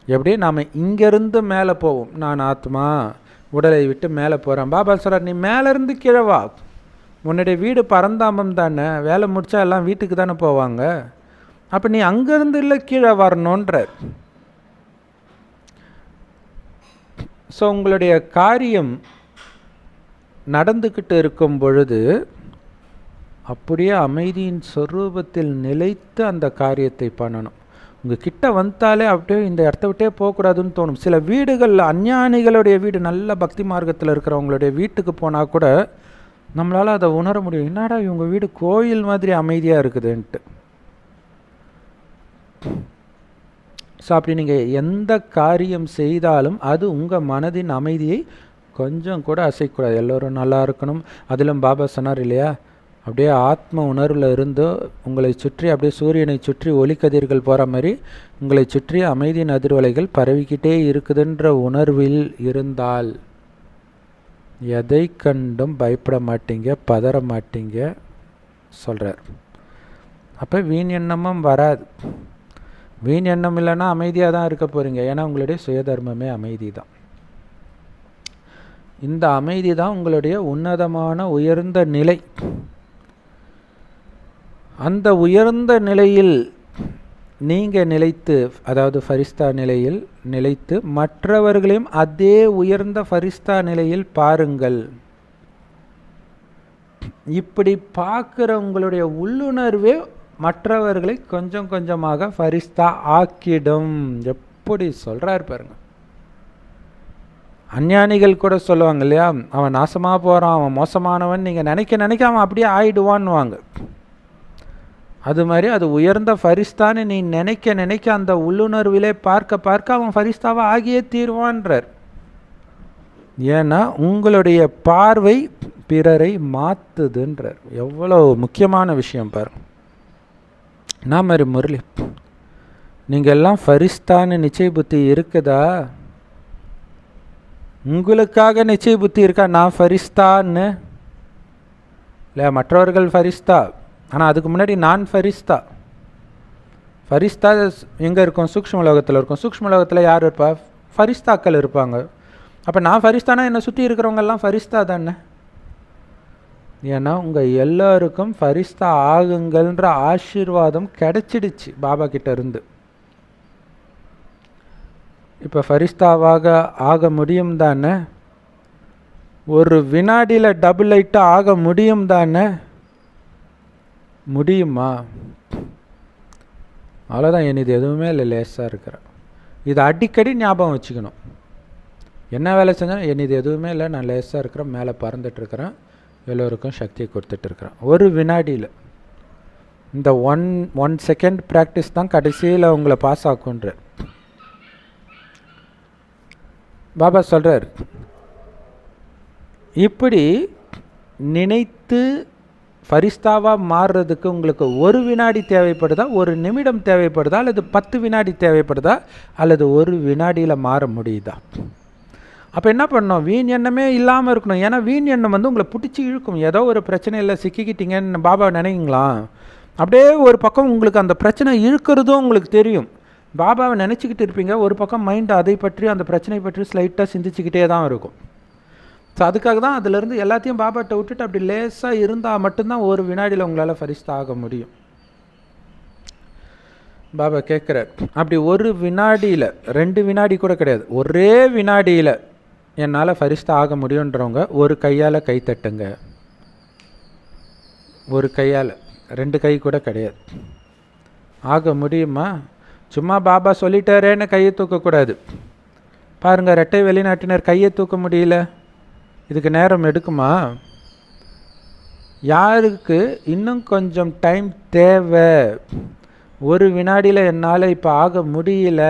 எப்படி நாம் இங்கேருந்து மேலே போவோம், நான் ஆத்மா உடலை விட்டு மேலே போகிறேன். பாபா சொல்கிறார், நீ மேலேருந்து கீழே வா. உன்னுடைய வீடு பரந்தாமம் தானே, வேலை முடித்தா எல்லாம் வீட்டுக்கு தானே போவாங்க. அப்போ நீ அங்கேருந்து இல்லை கீழே வரணுன்றார். ஸோ உங்களுடைய காரியம் நடந்துக்கிட்டு இருக்கும் பொழுது அப்படியே அமைதியின் சொரூபத்தில் நிலைத்து அந்த காரியத்தை பண்ணணும். உங்கள் கிட்ட வந்தாலே அப்படியே இந்த இடத்த விட்டே போகக்கூடாதுன்னு தோணும். சில வீடுகள், அஞ்ஞானிகளுடைய வீடு, நல்ல பக்தி மார்க்கத்தில் இருக்கிறவங்களுடைய வீட்டுக்கு போனால் கூட நம்மளால் அதை உணர முடியும். என்னடா இவங்க வீடு கோயில் மாதிரி அமைதியாக இருக்குதுன்ட்டு. ஸோ அப்படி நீங்கள் எந்த காரியம் செய்தாலும் அது உங்கள் மனதின் அமைதியை கொஞ்சம் கூட அசைக்கூடாது. எல்லோரும் நல்லா இருக்கணும். அதிலும் பாபா சொன்னார் இல்லையா, அப்படியே ஆத்ம உணர்வில் இருந்து உங்களை சுற்றி அப்படியே சூரியனை சுற்றி ஒளிக்கதிர்கள் போகிற மாதிரி உங்களை சுற்றி அமைதியின் அதிர்வலைகள் பரவிக்கிட்டே இருக்குதுன்ற உணர்வில் இருந்தால் எதை கண்டும் பயப்பட மாட்டீங்க, பதற மாட்டீங்க சொல்கிறார். அப்போ வீண் எண்ணமும் வராது. வீண் எண்ணம் இல்லைன்னா அமைதியாக தான் இருக்க போகிறீங்க. ஏன்னா உங்களுடைய சுயதர்மமே அமைதி தான். இந்த அமைதி தான் உங்களுடைய உன்னதமான உயர்ந்த நிலை. அந்த உயர்ந்த நிலையில் நீங்கள் நிலைத்து, அதாவது ஃபரிஸ்தா நிலையில் நிலைத்து மற்றவர்களையும் அதே உயர்ந்த ஃபரிஸ்தா நிலையில் பாருங்கள். இப்படி பார்க்குற உங்களுடைய உள்ளுணர்வே மற்றவர்களை கொஞ்சம் கொஞ்சமாக ஃபரிஸ்தா ஆக்கிடும். எப்படி சொல்கிறார் பாருங்க. அஞ்ஞானிகள் கூட சொல்லுவாங்க இல்லையா, அவன் நாசமாக போகிறான், அவன் மோசமானவன் நீங்கள் நினைக்க அவன் அப்படியே ஆயிடுவான்னுவாங்க. அது மாதிரி அது உயர்ந்த ஃபரிஸ்தான்னு நீ நினைக்க அந்த உள்ளுணர்விலே பார்க்க அவன் ஃபரிஸ்தாவை ஆகியே தீர்வான்றார். ஏன்னா உங்களுடைய பார்வை பிறரை மாற்றுதுன்றார். எவ்வளோ முக்கியமான விஷயம் பாருங்க. நான் மாதிரி முரளி, நீங்கள் எல்லாம் ஃபரிஸ்தான்னு நிச்சய புத்தி இருக்குதா? உங்களுக்காக நிச்சய புத்தி இருக்கா நான் ஃபரிஸ்தான்னு? இல்லை, மற்றவர்கள் ஃபரிஸ்தா, ஆனால் அதுக்கு முன்னாடி நான் ஃபரிஸ்தா. ஃபரிஸ்தா எங்கே இருக்கும்? சூக்ஷ்ம உலகத்தில் இருக்கும். சூக்ஷ்ம உலகத்தில் யார் இருப்பா? ஃபரிஸ்தாக்கள் இருப்பாங்க. அப்போ நான் ஃபரிஸ்தானா என்னை சுற்றி இருக்கிறவங்கெல்லாம் ஃபரிஸ்தா தானே. ஏன்னா உங்கள் எல்லோருக்கும் ஃபரிஸ்தா ஆகுங்கள்ன்ற ஆசீர்வாதம் கிடைச்சிடுச்சு பாபா கிட்ட இருந்து. இப்போ ஃபரிஸ்தாவாக ஆக முடியும் தானே? ஒரு வினாடியில் டபுள் லைட்டாக ஆக முடியும் தானே? முடியுமா? அவ்வளோதான். இது எதுவுமே இல்லை, லேசாக இருக்கிறேன். இது அடிக்கடி ஞாபகம் வச்சுக்கணும். என்ன வேலை செஞ்சாலும் இது எதுவுமே இல்லை, நான் லேசாக இருக்கிறேன், மேலே பறந்துட்டுருக்கிறேன், எல்லோருக்கும் சக்தியை கொடுத்துட்ருக்குறேன். ஒரு வினாடியில் இந்த ஒன் செகண்ட் ப்ராக்டிஸ் தான் கடைசியில் உங்களை பாஸ் ஆக்குன்ற. பாபா சொல்கிறார், இப்படி நினைத்து ஃபரிஸ்தாவாக மாறுறதுக்கு உங்களுக்கு 1 வினாடி தேவைப்படுதா, 1 நிமிடம் தேவைப்படுதா, அல்லது 10 வினாடி தேவைப்படுதா, அல்லது 1 வினாடியில் மாற முடியுதா? அப்போ என்ன பண்ணணும்? வீண் எண்ணமே இல்லாமல் இருக்கணும். ஏன்னா வீண் எண்ணம் உங்களை பிடிச்சி இழுக்கும். ஏதோ ஒரு பிரச்சனையில் சிக்கிக்கிட்டீங்கன்னு பாபா நினைங்களா, அப்படியே ஒரு பக்கம் உங்களுக்கு அந்த பிரச்சனை இழுக்கிறதும் உங்களுக்கு தெரியும். பாபாவை நினச்சிக்கிட்டு இருப்பீங்க, ஒரு பக்கம் மைண்ட் அதை பற்றி அந்த பிரச்சனை பற்றி ஸ்லைட்டாக சிந்திச்சுக்கிட்டே தான் இருக்கும். ஸோ அதுக்காக தான் அதிலேருந்து எல்லாத்தையும் பாபாட்ட விட்டுட்டு அப்படி லேசாக இருந்தால் மட்டும்தான் 1 வினாடியில் உங்களால் ஃபரிஸ்தா ஆக முடியும். பாபா கேட்குறார், அப்படி 1 வினாடியில் 2 வினாடி கூட கிடையாது, ஒரே வினாடியில் என்னால் ஃபரிஸ்தா ஆக முடியுன்றவங்க ஒரு கையால் கை தட்டுங்க. ஒரு கையால், 2 கை கூட கிடையாது. ஆக முடியுமா? சும்மா பாபா சொல்லிட்டாரேன்னு கையை தூக்கக்கூடாது. பாருங்கள், ரெட்டை வெளிநாட்டினர் கையை தூக்க முடியல. இதுக்கு நேரம் எடுக்குமா? யாருக்கு இன்னும் கொஞ்சம் டைம் தேவை, 1 வினாடியில் என்னால் இப்போ ஆக முடியல,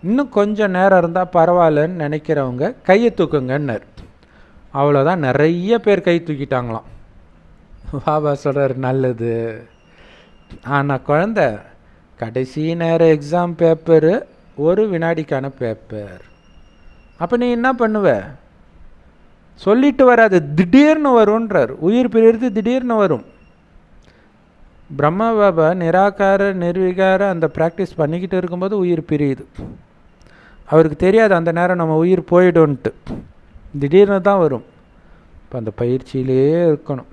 இன்னும் கொஞ்சம் நேரம் இருந்தால் பரவாயில்லன்னு நினைக்கிறவங்க கையை தூக்குங்கன்னார். அவ்வளோதான், நிறைய பேர் கை தூக்கிட்டாங்களாம். பாபா சொல்கிறார், நல்லது. ஆனால் குழந்தை, கடைசி நேரம் எக்ஸாம் பேப்பரு 1 வினாடிக்கான பேப்பர். அப்போ நீ என்ன பண்ணுவ? சொல்லிட்டு வராது, திடீர்னு வரும்ன்றார். உயிர் பிரிகிறது திடீர்னு வரும். பிரம்மா பாபா நிராகார நிர்விகார அந்த ப்ராக்டிஸ் பண்ணிக்கிட்டு இருக்கும்போது உயிர் பிரியுது. அவருக்கு தெரியாது அந்த நேரம் நம்ம உயிர் போயிடும்ன்ட்டு. திடீர்னு தான் வரும். இப்போ அந்த பயிற்சியிலே இருக்கணும்.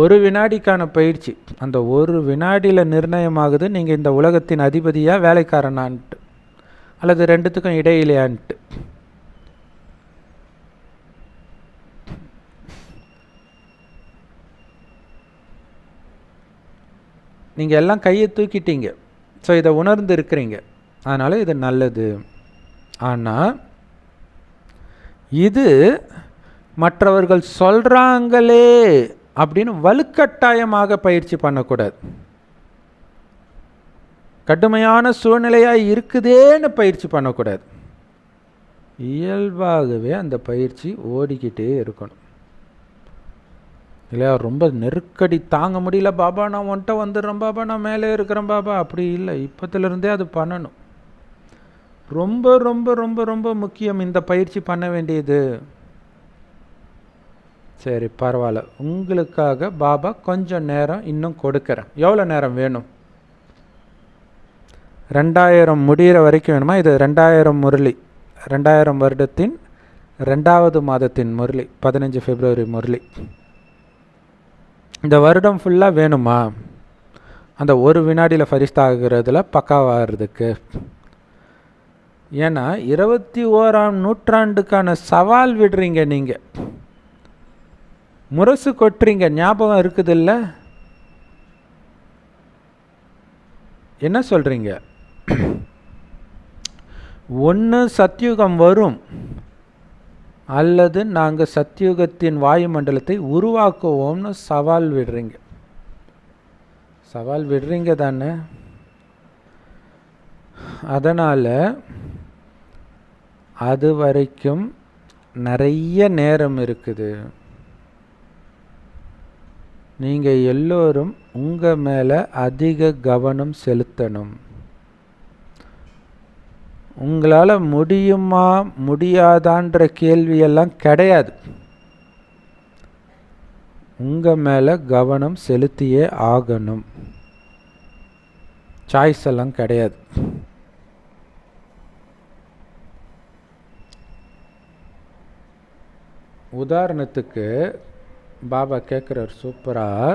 1 வினாடிக்கான பயிற்சி. அந்த 1 வினாடியில் நிர்ணயமாகுது நீங்கள் இந்த உலகத்தின் அதிபதியா வேலைக்காரனான்ட்டு, அல்லது 2த்துக்கும் இடையிலையான்ட்டு. நீங்கள் எல்லாம் கையை தூக்கிட்டீங்க. ஸோ இதை உணர்ந்து இருக்கிறீங்க, அதனால் இது நல்லது. ஆனால் இது மற்றவர்கள் சொல்கிறாங்களே அப்படின்னு வலுக்கட்டாயமாக பயிற்சி பண்ணக்கூடாது. கடுமையான சூழ்நிலையாக இருக்குதேன்னு பயிற்சி பண்ணக்கூடாது. இயல்பாகவே அந்த பயிற்சி ஓடிக்கிட்டே இருக்கணும். இல்லையா? ரொம்ப நெருக்கடி தாங்க முடியல, பாபா நான் ஒன்ட்ட வந்துடுறேன், பாபா நான் மேலே இருக்கிறேன், பாபா அப்படி இல்லை. இப்போத்துலேருந்தே அது பண்ணணும். ரொம்ப ரொம்ப ரொம்ப ரொம்ப முக்கியம் இந்த பயிற்சி பண்ண வேண்டியது. சரி, பரவாயில்ல, உங்களுக்காக பாபா கொஞ்சம் நேரம் இன்னும் கொடுக்குறேன். எவ்வளோ நேரம் வேணும்? 2000 முடிகிற வரைக்கும் வேணுமா? இது 2000 முரளி, 2000 வருடத்தின் 2வது மாதத்தின் முரளி, 15 பிப்ரவரி முரளி. இந்த வருடம் ஃபுல்லாக வேணுமா? அந்த 1 வினாடியில் ஃபரிஸ்தா ஆகிறதுல பக்காவாகிறதுக்கு. ஏன்னா 21ஆம் நூற்றாண்டுக்கான சவால் விடுறீங்க. நீங்கள் முரசு கொட்டுறீங்க. ஞாபகம் இருக்குது இல்லை? என்ன சொல்கிறீங்க? ஒன்று சத்யுகம் வரும், அல்லது நாங்கள் சத்யுகத்தின் வாயுமண்டலத்தை உருவாக்குவோம்னு சவால் விடுறீங்க. சவால் விடுறீங்க தானே? அதனால் அது வரைக்கும் நிறைய நேரம் இருக்குது. நீங்கள் எல்லோரும் உங்கள் மேலே அதிக கவனம் செலுத்தணும். உங்களால் முடியுமா முடியாதான்ற கேள்வியெல்லாம் கிடையாது. உங்கள் மேலே கவனம் செலுத்தியே ஆகணும். சாய்ஸ் எல்லாம் கிடையாது. உதாரணத்துக்கு பாபா கேட்குறார் சூப்பராக,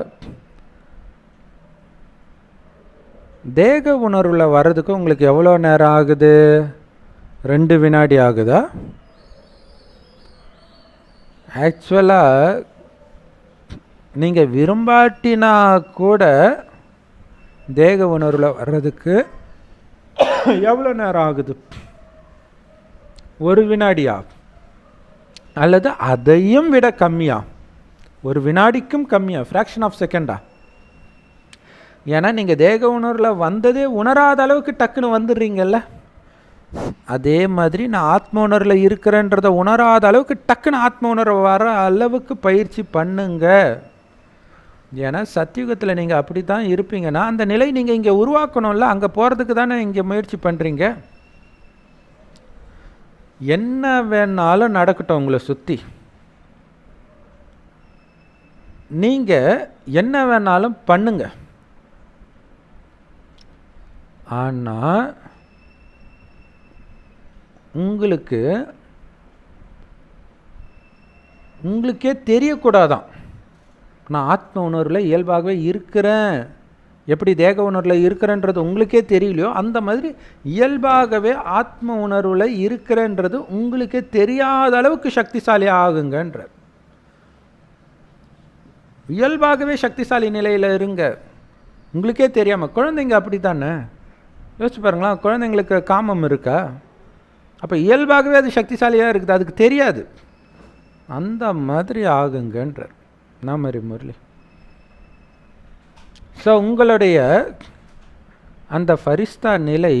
தேக உணர்வில் வர்றதுக்கு உங்களுக்கு எவ்வளோ நேரம் ஆகுது? 2 வினாடி ஆகுதா? ஆக்சுவலாக நீங்கள் விரும்பாட்டினா கூட தேக உணர்வில் வர்றதுக்கு எவ்வளோ நேரம் ஆகுது? 1 வினாடியா? அல்லது அதையும் விட கம்மியா? ஒரு வினாடிக்கும் கம்மியாக, ஃப்ராக்ஷன் ஆஃப் செகண்டா. ஏன்னா நீங்கள் தேக உணர்வில் வந்ததே உணராத அளவுக்கு டக்குன்னு வந்துடுறீங்கல்ல. அதே மாதிரி நான் ஆத்ம உணர்வில் இருக்கிறேன்றதை உணராத அளவுக்கு டக்குன்னு ஆத்ம உணர்வு வர அளவுக்கு பயிற்சி பண்ணுங்க. ஏன்னா சத்தியுகத்தில் நீங்கள் அப்படி தான் இருப்பீங்கன்னா அந்த நிலை நீங்கள் இங்கே உருவாக்கணும்ல, அங்கே போகிறதுக்கு தானே இங்கே முயற்சி பண்ணுறீங்க. என்ன வேணாலும் நடக்கட்டும் உங்களை சுற்றி, நீங்கள் என்ன வேணாலும் பண்ணுங்க. ஆனால் உங்களுக்கே தெரியக்கூடாதான் நான் ஆத்ம உணர்வில் இயல்பாகவே இருக்கிறேன். எப்படி தேக உணர்வில் இருக்கிறேன்றது உங்களுக்கே தெரியலையோ அந்த மாதிரி இயல்பாகவே ஆத்ம உணர்வில் இருக்கிறேன்றது உங்களுக்கே தெரியாத அளவுக்கு சக்திசாலி ஆகுங்கன்ற. இயல்பாகவே சக்திசாலி நிலையில் இருங்க, உங்களுக்கே தெரியாமல். குழந்தைங்க அப்படி தானே, யோசிச்சு பாருங்களா. குழந்தைங்களுக்கு காமம் இருக்கா? அப்போ இயல்பாகவே அது சக்திசாலியாக இருக்குது, அதுக்கு தெரியாது. அந்த மாதிரி ஆகுங்கன்றார் நாமரி முரளி. ஸோ உங்களுடைய அந்த ஃபரிஸ்தா நிலை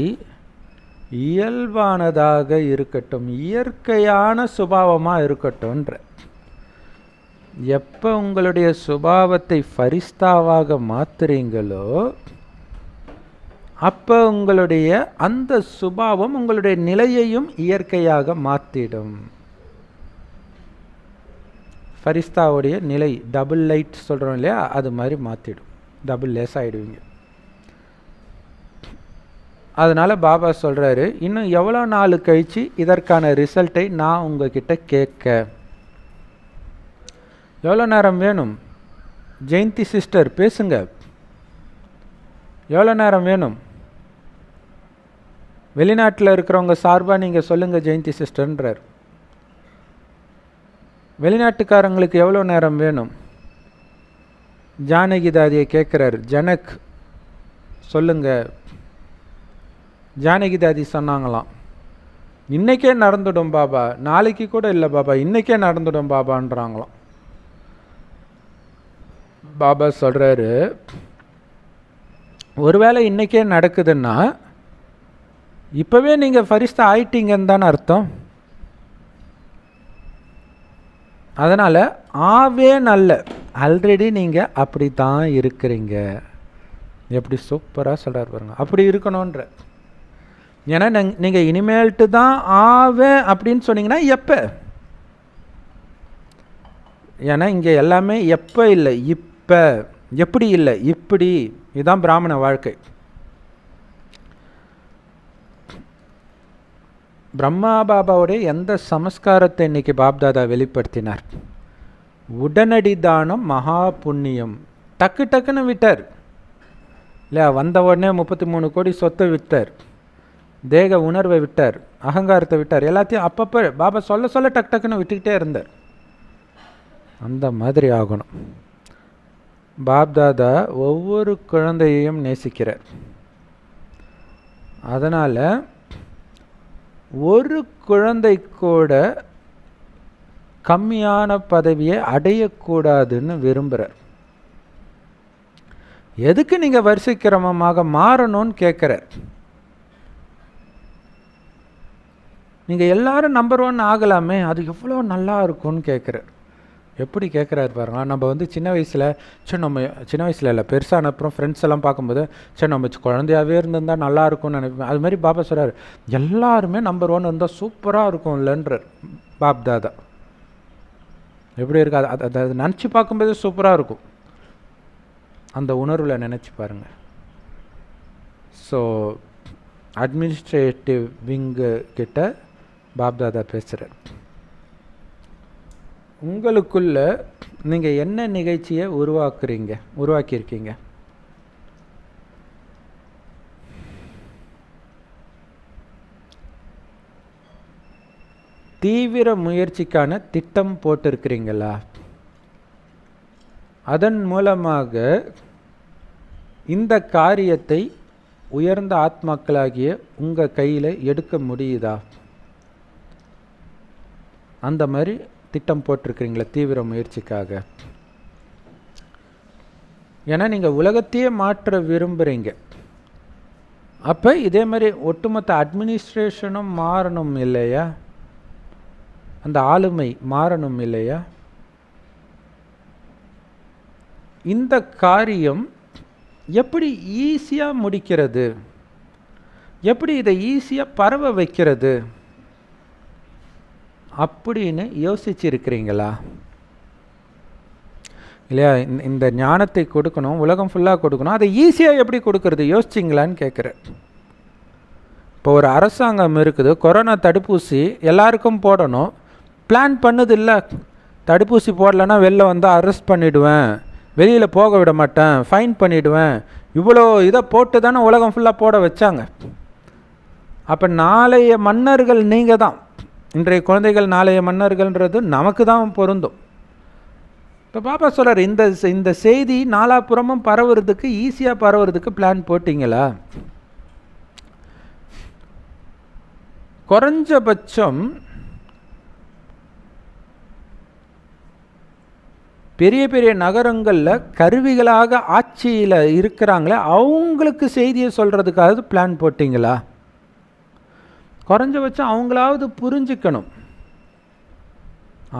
இயல்பானதாக இருக்கட்டும், இயற்கையான சுபாவமாக இருக்கட்டும்ன்ற. எப்போ உங்களுடைய சுபாவத்தை ஃபரிஸ்தாவாக மாற்றுறீங்களோ அப்போ உங்களுடைய அந்த சுபாவம் உங்களுடைய நிலையையும் இயற்கையாக மாற்றிடும். ஃபரிஸ்தாவுடைய நிலை டபுள் லைட் சொல்கிறோம் இல்லையா, அது மாதிரி மாற்றிடும், டபுள் லேஸ் ஆகிடுவீங்க. அதனால் பாபா சொல்கிறாரு, இன்னும் எவ்வளோ நாள் கழித்து இதற்கான ரிசல்ட்டை நான் உங்ககிட்ட கேட்க. எவ்வளோ நேரம் வேணும்? ஜெயந்தி சிஸ்டர் பேசுங்க, எவ்வளோ நேரம் வேணும்? வெளிநாட்டில் இருக்கிறவங்க சார்பாக நீங்கள் சொல்லுங்கள் ஜெயந்தி சிஸ்டர்ன்றார். வெளிநாட்டுக்காரங்களுக்கு எவ்வளோ நேரம் வேணும்? ஜானகி தாதியை கேட்குறாரு. ஜனக் சொல்லுங்க. ஜானகி தாதி சொன்னாங்களாம், இன்றைக்கே நடந்துடும் பாபா, நாளைக்கு கூட இல்லை பாபா, இன்றைக்கே நடந்துடும் பாபான்றாங்களாம். பாபா சொல்கிறாரு, ஒருவேளை இன்றைக்கே நடக்குதுன்னா இப்போவே நீங்கள் ஃபரிஸ்தா ஆயிட்டீங்கன்னு தானே அர்த்தம். அதனால் ஆவே நல்ல, ஆல்ரெடி நீங்கள் அப்படி தான் இருக்கிறீங்க. எப்படி சூப்பராக சொல்கிறார் பாருங்க, அப்படி இருக்கணுன்ற. ஏன்னா நீங்கள் இனிமேல்ட்டு தான் ஆவேன் அப்படின்னு சொன்னீங்கன்னா எப்போ? ஏன்னா இங்கே எல்லாமே எப்போ இல்லை, இப்போ. எப்படி இல்லை, இப்படி. இதுதான் பிராமண வாழ்க்கை. பிரம்மா பாபாவுடைய எந்த சமஸ்காரத்தை இன்னைக்கு பாப்தாதா வெளிப்படுத்தினார்? உடனடி தானம் மகா புண்ணியம். டக்கு டக்குன்னு விட்டார் இல்லையா? வந்த உடனே 33 கோடி சொத்தை விட்டார், தேக உணர்வை விட்டார், அகங்காரத்தை விட்டார், எல்லாத்தையும் அப்பப்போ பாபா சொல்ல சொல்ல டக்கு டக்குன்னு விட்டுக்கிட்டே இருந்தார். அந்த மாதிரி ஆகணும். பாப்தாதா ஒவ்வொரு குழந்தையையும் நேசிக்கிறார். அதனால் ஒரு குழந்தை கூட கம்மியான பதவியை அடையக்கூடாதுன்னு விரும்புகிறார். எதுக்கு நீங்கள் வரிசை கிரமமாக மாறணும்னு கேட்குறார். நீங்கள் எல்லாரும் நம்பர் 1 ஆகலாமே, அது எவ்வளோ நல்லா இருக்கும்னு கேட்குறார். எப்படி கேட்குறாரு பாருங்களா. நம்ம சின்ன வயசில் நம்ம சின்ன வயசில் இல்லை, பெருசான அப்புறம் ஃப்ரெண்ட்ஸ் எல்லாம் பார்க்கும்போது நம்ம குழந்தையாகவே இருந்திருந்தால் நல்லா இருக்கும்னு நினைப்பேன். அது மாதிரி பாபா சொல்கிறார், எல்லாருமே நம்பர் 1 இருந்தால் சூப்பராக இருக்கும் இல்லைன்றார் பாப்தாதா. எப்படி இருக்கு அது நினச்சி பார்க்கும்போது சூப்பராக இருக்கும். அந்த உணர்வில் நினச்சி பாருங்கள். ஸோ அட்மினிஸ்ட்ரேட்டிவ் விங்கு கிட்ட பாப்தாதா பேசுகிறார். உங்களுக்குள்ள நீங்கள் என்ன நிகழ்ச்சியை உருவாக்கியிருக்கீங்க? தீவிர முயற்சிக்கான திட்டம் போட்டிருக்கிறீங்களா? அதன் மூலமாக இந்த காரியத்தை உயர்ந்த ஆத்மாக்களாகிய உங்கள் கையில் எடுக்க முடியுதா? அந்த மாதிரி திட்டம் போட்டிருக்கிறீங்களா தீவிர முயற்சிக்காக? ஏன்னா நீங்கள் உலகத்தையே மாற்ற விரும்புகிறீங்க. அப்போ இதே மாதிரி ஒட்டுமொத்த அட்மினிஸ்ட்ரேஷனும் மாறணும் இல்லையா? அந்த ஆளுமை மாறணும் இல்லையா? இந்த காரியம் எப்படி ஈஸியாக முடிக்கிறது? எப்படி இதை ஈஸியாக பரவ வைக்கிறது அப்படின்னு யோசிச்சிருக்கிறீங்களா? இல்லையா? இந்த ஞானத்தை கொடுக்கணும், உலகம் ஃபுல்லாக கொடுக்கணும், அதை ஈஸியாக எப்படி கொடுக்கறது யோசிச்சிங்களான்னு கேட்குறேன். இப்போ ஒரு அரசாங்கம் இருக்குது, கொரோனா தடுப்பூசி எல்லாருக்கும் போடணும், பிளான் பண்ணுது இல்லை. தடுப்பூசி போடலைன்னா வெளில வந்து அரெஸ்ட் பண்ணிவிடுவேன், வெளியில் போக விட மாட்டேன், ஃபைன் பண்ணிவிடுவேன், இவ்வளோ இதை போட்டு தானே உலகம் ஃபுல்லாக போட வச்சாங்க. அப்போ நாளைய மன்னர்கள் நீங்கள் தான். இன்றைய குழந்தைகள் நாளைய மன்னர்கள்ன்றது நமக்கு தான் பொருந்தும். இப்போ பாப்பா சொல்கிறார், இந்த செய்தி நாலாபுறமும் பரவுறதுக்கு, ஈஸியாக பரவுறதுக்கு பிளான் போட்டிங்களா? குறைஞ்சபட்சம் பெரிய பெரிய நகரங்களில் கருவிகளாக ஆட்சியில் இருக்கிறாங்களே அவங்களுக்கு செய்தியை சொல்கிறதுக்காவது பிளான் போட்டிங்களா? குறைஞ்சபட்சம் அவங்களாவது புரிஞ்சுக்கணும்,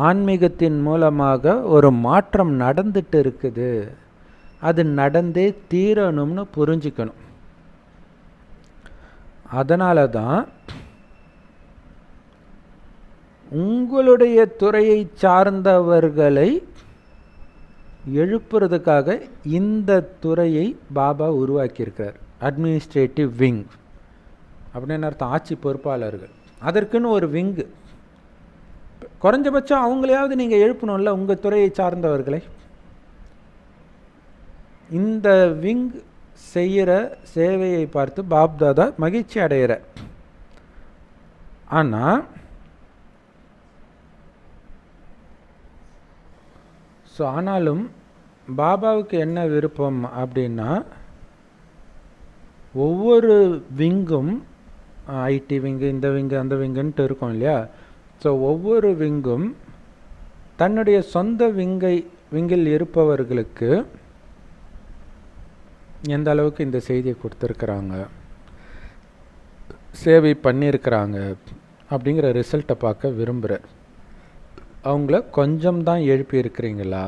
ஆன்மீகத்தின் மூலமாக ஒரு மாற்றம் நடந்துட்டு இருக்குது, அது நடந்தே தீரணும்னு புரிஞ்சுக்கணும். அதனால தான் உங்களுடைய துறையை சார்ந்தவர்களை எழுப்புறதுக்காக இந்த துறையை பாபா உருவாக்கியிருக்கார். அட்மினிஸ்ட்ரேட்டிவ் விங் அப்படின்னு அர்த்தம், ஆட்சி பொறுப்பாளர்கள். அதற்குன்னு ஒரு விங்கு. குறைஞ்சபட்சம் அவங்களையாவது நீங்கள் எழுப்பணும்ல, உங்கள் துறையை சார்ந்தவர்களை. இந்த விங் செய்கிற சேவையை பார்த்து பாப்தாதா மகிழ்ச்சி அடைகிற. ஆனால் ஆனாலும் பாபாவுக்கு என்ன விருப்பம் அப்படின்னா, ஒவ்வொரு விங்கும், ஐடி விங்கு, இந்த விங்கு, அந்த விங்குன்ட்டு இருக்கும் இல்லையா? ஸோ ஒவ்வொரு விங்கும் தன்னுடைய சொந்த விங்கில் இருப்பவர்களுக்கு எந்த அளவுக்கு இந்த செய்தியை கொடுத்துருக்குறாங்க, சேவை பண்ணியிருக்கிறாங்க அப்படிங்கிற ரிசல்ட்டை பார்க்க விரும்புகிறேன். அவங்கள கொஞ்சம் தான் எழுப்பி இருக்கிறீங்களா?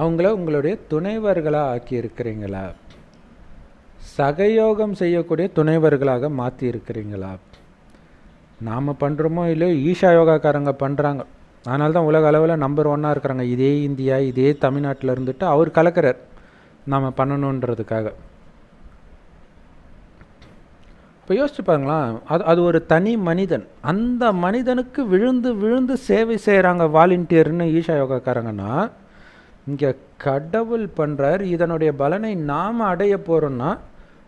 அவங்கள உங்களுடைய துணைவர்களாக ஆக்கி இருக்கிறீங்களா? சகயோகம் செய்யக்கூடிய துணைவர்களாக மாற்றி இருக்கிறீங்களா? நாம் பண்ணுறோமோ இல்லையோ, ஈஷா யோகாக்காரங்க பண்ணுறாங்க, அதனால தான் உலக அளவில் நம்பர் 1 இருக்கிறாங்க. இதே இந்தியா, இதே தமிழ்நாட்டில் இருந்துட்டு அவர் கலக்கிறார் நாம் பண்ணணுன்றதுக்காக. இப்போ யோசிச்சு பாருங்களா, அது ஒரு தனி மனிதன். அந்த மனிதனுக்கு விழுந்து விழுந்து சேவை செய்கிறாங்க வாலண்டியர்னு ஈஷா யோகாக்காரங்கன்னா, இங்கே கடவுள் பண்ணுறார். இதனுடைய பலனை நாம் அடைய போகிறோன்னா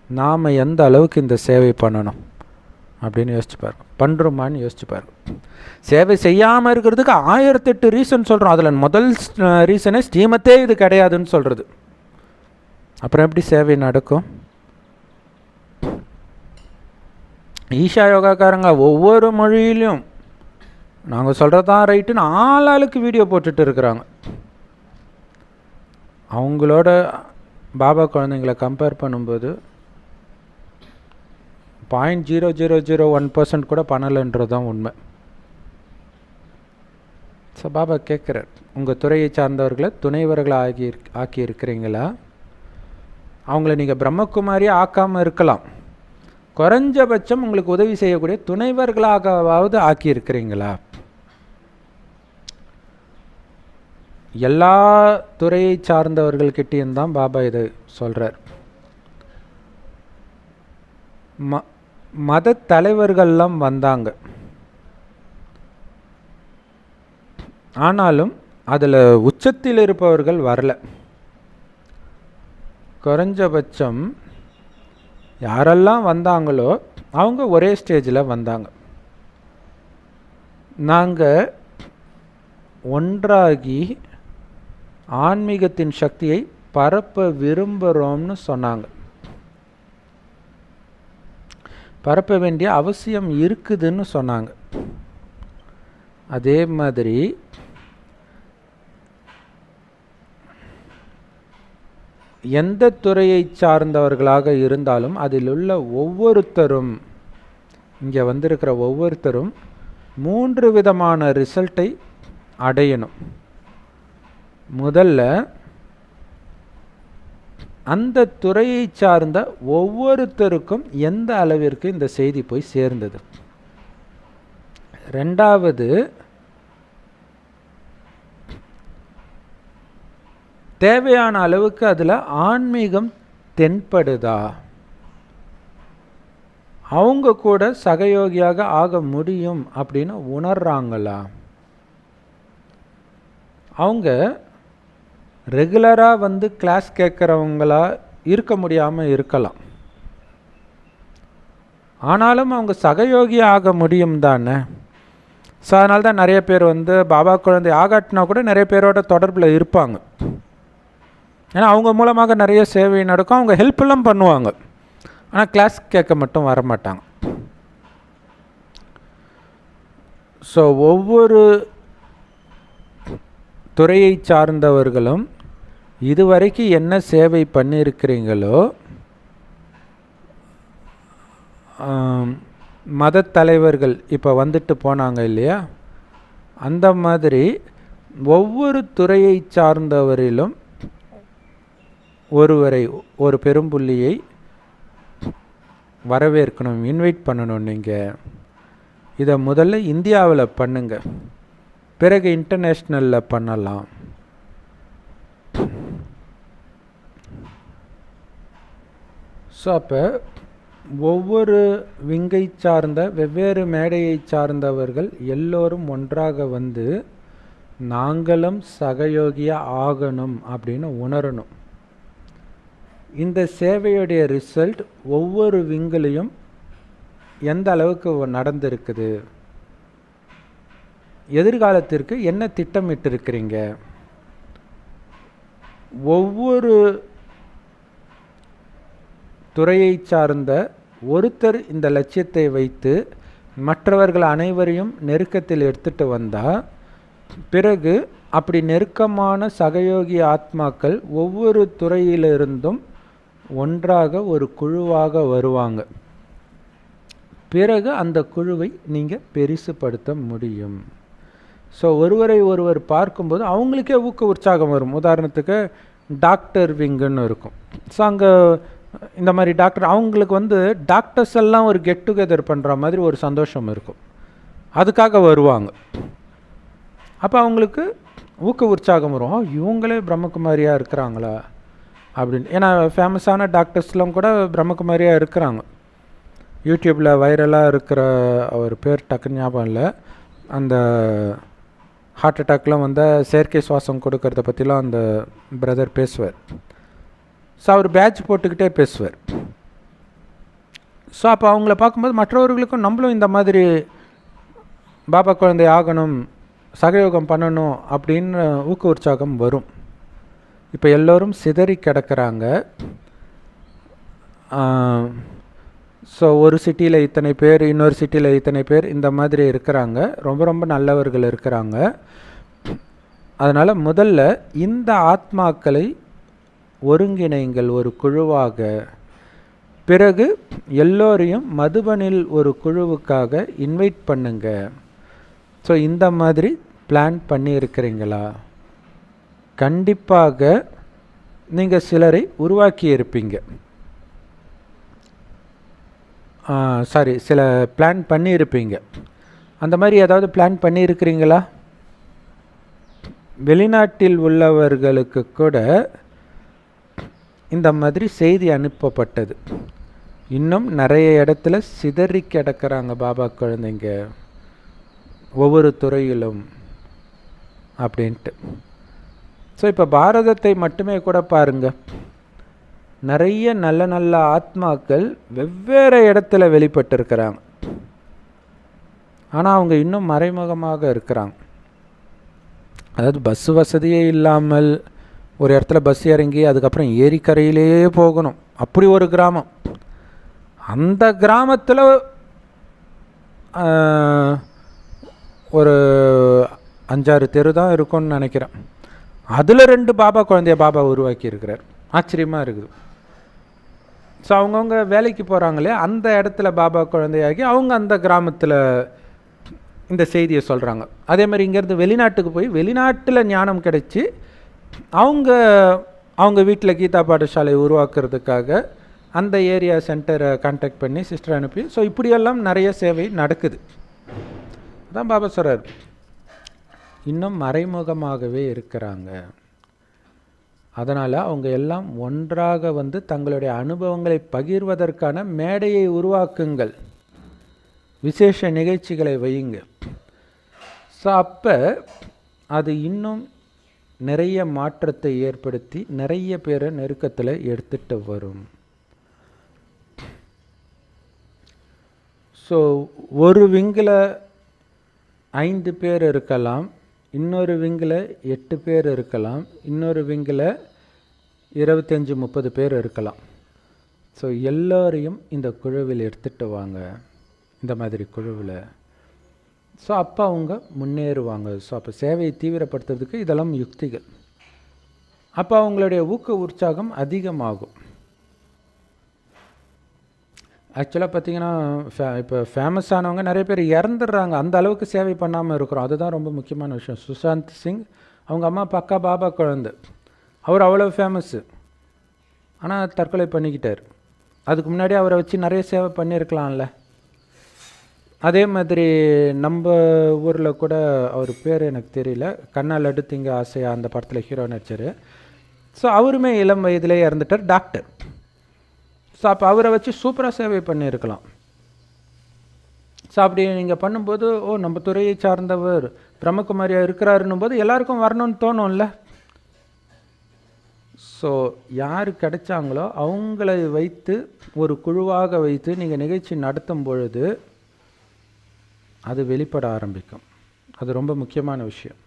நாம் எந்த அளவுக்கு இந்த சேவை பண்ணணும் அப்படின்னு யோசிச்சு பாருங்க. பண்ணுறோமான்னு யோசிச்சு பாருங்க. சேவை செய்யாமல் இருக்கிறதுக்கு 1008 ரீசன் சொல்கிறோம். அதில் முதல் ரீசனே ஸ்ரீமத்தே இது கிடையாதுன்னு சொல்கிறது. அப்புறம் எப்படி சேவை நடக்கும்? ஈஷா யோகாக்காரங்க ஒவ்வொரு மொழியிலையும் நாங்கள் சொல்கிறதான் ரைட்டுன்னு ஆளாளுக்கு வீடியோ போட்டுட்டு இருக்கிறாங்க. அவங்களோட பாபா குழந்தைங்களை கம்பேர் பண்ணும்போது 0.0001% கூட பண்ணலைன்றது தான் உண்மை. ஸோ பாபா கேட்குறார், உங்கள் துறையை சார்ந்தவர்களை துணைவர்களை ஆக்கி இருக்கிறீங்களா? அவங்கள நீங்கள் பிரம்மகுமாரியாக ஆக்காமல் இருக்கலாம், குறைஞ்சபட்சம் உங்களுக்கு உதவி செய்யக்கூடிய துணைவர்களாகவாவது ஆக்கி இருக்கிறீங்களா? எல்லா துறையை சார்ந்தவர்கள்கிட்டையும் தான் பாபா இதை சொல்கிறார். மத தலைவர்கள்லாம் வந்தாங்க, ஆனாலும் அதில் உச்சத்தில் இருப்பவர்கள் வரல. குறைஞ்சபட்சம் யாரெல்லாம் வந்தாங்களோ அவங்க ஒரே ஸ்டேஜில் வந்தாங்க. நாங்கள் ஒன்றாகி ஆன்மீகத்தின் சக்தியை பரப்ப விரும்புகிறோம்னு சொன்னாங்க. பரப்ப வேண்டிய அவசியம் இருக்குதுன்னு சொன்னாங்க. அதே மாதிரி எந்த துறையை சார்ந்தவர்களாக இருந்தாலும் அதில் உள்ள ஒவ்வொருத்தரும், இங்கே வந்திருக்கிற ஒவ்வொருத்தரும் 3 விதமான ரிசல்ட்டை அடையணும். முதல்ல அந்த துறையை சார்ந்த ஒவ்வொருத்தருக்கும் எந்த அளவிற்கு இந்த செய்தி போய் சேர்ந்தது. ரெண்டாவது, தேவையான அளவுக்கு அதில் ஆன்மீகம் தென்படுதா, அவங்க கூட சகயோகியாக ஆக முடியும் அப்படின்னு உணர்றாங்களா, அவங்க ரெகுலராக வந்து கிளாஸ் கேட்குறவங்களா இருக்க முடியாமல் இருக்கலாம், ஆனாலும் அவங்க சகயோகியாக ஆக முடியும் தானே. ஸோ அதனால தான் நிறைய பேர் வந்து பாபா குழந்தை ஆகாட்டினா கூட நிறைய பேரோட தொடர்பில் இருப்பாங்க. ஏன்னா அவங்க மூலமாக நிறைய சேவை நடக்கும், அவங்க ஹெல்ப்லாம் பண்ணுவாங்க, ஆனால் கிளாஸ் கேட்க மட்டும் வரமாட்டாங்க. ஸோ ஒவ்வொரு துறையை சார்ந்தவர்களும் இதுவரைக்கும் என்ன சேவை பண்ணியிருக்கிறீங்களோ, மத தலைவர்கள் இப்போ வந்துட்டு போனாங்க இல்லையா, அந்த மாதிரி ஒவ்வொரு துறையை சார்ந்தவரிலும் ஒருவரை, ஒரு பெரும்புள்ளியை வரவேற்கணும், இன்வைட் பண்ணணும். நீங்கள் இதை முதல்ல இந்தியாவில் பண்ணுங்க, பிறகு இன்டர்நேஷ்னலில் பண்ணலாம். ஸோ அப்போ ஒவ்வொரு விங்கை சார்ந்த வெவ்வேறு மேடையை சார்ந்தவர்கள் எல்லோரும் ஒன்றாக வந்து நாங்களும் சகயோகியாக ஆகணும் அப்படின்னு உணரணும். இந்த சேவையுடைய ரிசல்ட் ஒவ்வொரு விங்கிலையும் எந்த அளவுக்கு நடந்திருக்குது, எதிர்காலத்திற்கு என்ன திட்டமிட்டு இருக்கிறீங்க, ஒவ்வொரு துறையை சார்ந்த ஒருத்தர் இந்த லட்சியத்தை வைத்து மற்றவர்கள் அனைவரையும் நெருக்கத்தில் எடுத்துட்டு வந்தால், பிறகு அப்படி நெருக்கமான சகயோகி ஆத்மாக்கள் ஒவ்வொரு துறையிலிருந்தும் ஒன்றாக ஒரு குழுவாக வருவாங்க. பிறகு அந்த குழுவை நீங்கள் பெரிசுபடுத்த முடியும். ஸோ ஒருவரை ஒருவர் பார்க்கும்போது அவங்களுக்கே ஊக்க உற்சாகம் வரும். உதாரணத்துக்கு டாக்டர் விங்குன்னு இருக்கும். ஸோ அங்கே இந்த மாதிரி டாக்டர், அவங்களுக்கு வந்து டாக்டர்ஸ் எல்லாம் ஒரு கெட் டுகெதர் பண்ணுற மாதிரி ஒரு சந்தோஷம் இருக்கும், அதுக்காக வருவாங்க. அப்போ அவங்களுக்கு ஊக்க உற்சாகம் வரும், இவங்களே பிரம்மகுமாரியாக இருக்கிறாங்களா அப்படின்னு. ஏன்னா ஃபேமஸான டாக்டர்ஸ்லாம் கூட பிரம்மகுமாரியாக இருக்கிறாங்க. யூடியூப்பில் வைரலாக இருக்கிற அவர் பேர் டக்குன்னு ஞாபகம் இல்லை, அந்த ஹார்ட் அட்டாக்லாம் வந்தால் செயற்கை சுவாசம் கொடுக்கறத பற்றிலாம் அந்த பிரதர் பேசுவார். ஸோ அவர் பேட்ச் போட்டுக்கிட்டே பேசுவார். ஸோ அப்போ அவங்கள பார்க்கும்போது மற்றவர்களுக்கும் நம்மளும் இந்த மாதிரி பாபா குழந்தை ஆகணும், சகயோகம் பண்ணணும் அப்படின்னு ஊக்க உற்சாகம் வரும். இப்போ எல்லோரும் சிதறி கிடக்கிறாங்க. ஸோ ஒரு சிட்டியில் இத்தனை பேர், இன்னொரு சிட்டியில் இத்தனை பேர், இந்த மாதிரி இருக்கிறாங்க, ரொம்ப ரொம்ப நல்லவர்கள் இருக்கிறாங்க. அதனால் முதல்ல இந்த ஆத்மாக்களை ஒருங்கிணைங்கள் ஒரு குழுவாக. பிறகு எல்லோரையும் மதுபனில் ஒரு குழுவுக்காக இன்வைட் பண்ணுங்க. ஸோ இந்த மாதிரி பிளான் பண்ணியிருக்கிறீங்களா? கண்டிப்பாக நீங்கள் சிலரை உருவாக்கி இருப்பீங்க. சில பிளான் பண்ணியிருப்பீங்க. அந்த மாதிரி ஏதாவது பிளான் பண்ணியிருக்கிறீங்களா? வெளிநாட்டில் உள்ளவர்களுக்கு கூட இந்த மாதிரி செய்தி அனுப்பப்பட்டது. இன்னும் நிறைய இடத்துல சிதறி கிடக்கிறாங்க பாபா குழந்தைங்க ஒவ்வொரு துறையிலும் அப்படின்ட்டு. ஸோ இப்போ பாரதத்தை மட்டுமே கூட பாருங்க, நிறைய நல்ல நல்ல ஆத்மாக்கள் வெவ்வேறு இடத்துல வெளிப்பட்டிருக்கிறாங்க. ஆனால் அவங்க இன்னும் மறைமுகமாக இருக்கிறாங்க. அதாவது பஸ் வசதியே இல்லாமல் ஒரு இடத்துல பஸ் இறங்கி அதுக்கப்புறம் ஏரிக்கரையிலேயே போகணும், அப்படி ஒரு கிராமம். அந்த கிராமத்தில் ஒரு 5-6 தெரு தான் இருக்கும்னு நினைக்கிறேன். அதில் 2 பாபா குழந்தைய பாபா உருவாக்கி இருக்கிறார். ஆச்சரியமாக இருக்குது. ஸோ அவங்கவுங்க வேலைக்கு போகிறாங்களே அந்த இடத்துல பாபா குழந்தையாகி அவங்க அந்த கிராமத்தில் இந்த செய்தியை சொல்கிறாங்க. அதே மாதிரி இங்கேருந்து வெளிநாட்டுக்கு போய் வெளிநாட்டில் ஞானம் கிடைச்சி அவங்க வீட்டில் கீதா பாடசாலை உருவாக்குறதுக்காக அந்த ஏரியா சென்டரை கான்டாக்ட் பண்ணி சிஸ்டர் அனுப்பி, ஸோ இப்படியெல்லாம் நிறைய சேவை நடக்குது. அதான் பாபா சொல்கிறார், இன்னும் மறைமுகமாகவே இருக்கிறாங்க. அதனால் அவங்க எல்லாம் ஒன்றாக வந்து தங்களுடைய அனுபவங்களை பகிர்வதற்கான மேடையை உருவாக்குங்கள், விசேஷ நிகழ்ச்சிகளை வையுங்க. ஸோ அப்போ அது இன்னும் நிறைய மாற்றத்தை ஏற்படுத்தி நிறைய பேரை நெருக்கத்தில் எடுத்துகிட்டு வரும். ஸோ ஒரு விங்கில் 5 பேர் இருக்கலாம், இன்னொரு விங்கில் 8 பேர் இருக்கலாம், இன்னொரு விங்கில் 25-30 பேர் இருக்கலாம். ஸோ எல்லோரையும் இந்த குழுவில் எடுத்துகிட்டு வாங்க, இந்த மாதிரி குழுவில். ஸோ அப்போ அவங்க முன்னேறுவாங்க. ஸோ அப்போ சேவையை தீவிரப்படுத்துறதுக்கு இதெல்லாம் யுக்திகள். அப்போ அவங்களுடைய ஊக்க உற்சாகம் அதிகமாகும். ஆக்சுவலாக பார்த்திங்கன்னா இப்போ ஃபேமஸ் ஆனவங்க நிறைய பேர் இறந்துடுறாங்க, அந்த அளவுக்கு சேவை பண்ணாமல் இருக்கிறோம். அதுதான் ரொம்ப முக்கியமான விஷயம். சுஷாந்த் சிங் அவங்க அம்மா பக்கா பாபா குழந்தை, அவர் அவ்வளோ ஃபேமஸ்ஸு, ஆனால் தற்கொலை பண்ணிக்கிட்டார். அதுக்கு முன்னாடி அவரை வச்சு நிறைய சேவை பண்ணியிருக்கலாம்ல. அதே மாதிரி நம்ம ஊரில் கூட அவர் பேர் எனக்கு தெரியல, கண்ணால் அடுத்து இங்கே ஆசையா அந்த படத்தில் ஹீரோ நடிச்சார். ஸோ அவருமே இளம் வயதிலே இறந்துட்டார், டாக்டர். ஸோ அப்போ அவரை வச்சு சூப்பராக சேவை பண்ணியிருக்கலாம். ஸோ அப்படி நீங்கள் பண்ணும்போது நம்ம துறையை சார்ந்தவர் பிரம்மகுமாரியாக இருக்கிறாருன்னும் போது எல்லாருக்கும் வரணும்னு தோணும்ல. ஸோ யார் கிடைச்சாங்களோ அவங்கள வைத்து ஒரு குழுவாக வைத்து நீங்கள் நிகழ்ச்சி நடத்தும் பொழுது அது வெளிப்பட ஆரம்பிக்கும். அது ரொம்ப முக்கியமான விஷயம்.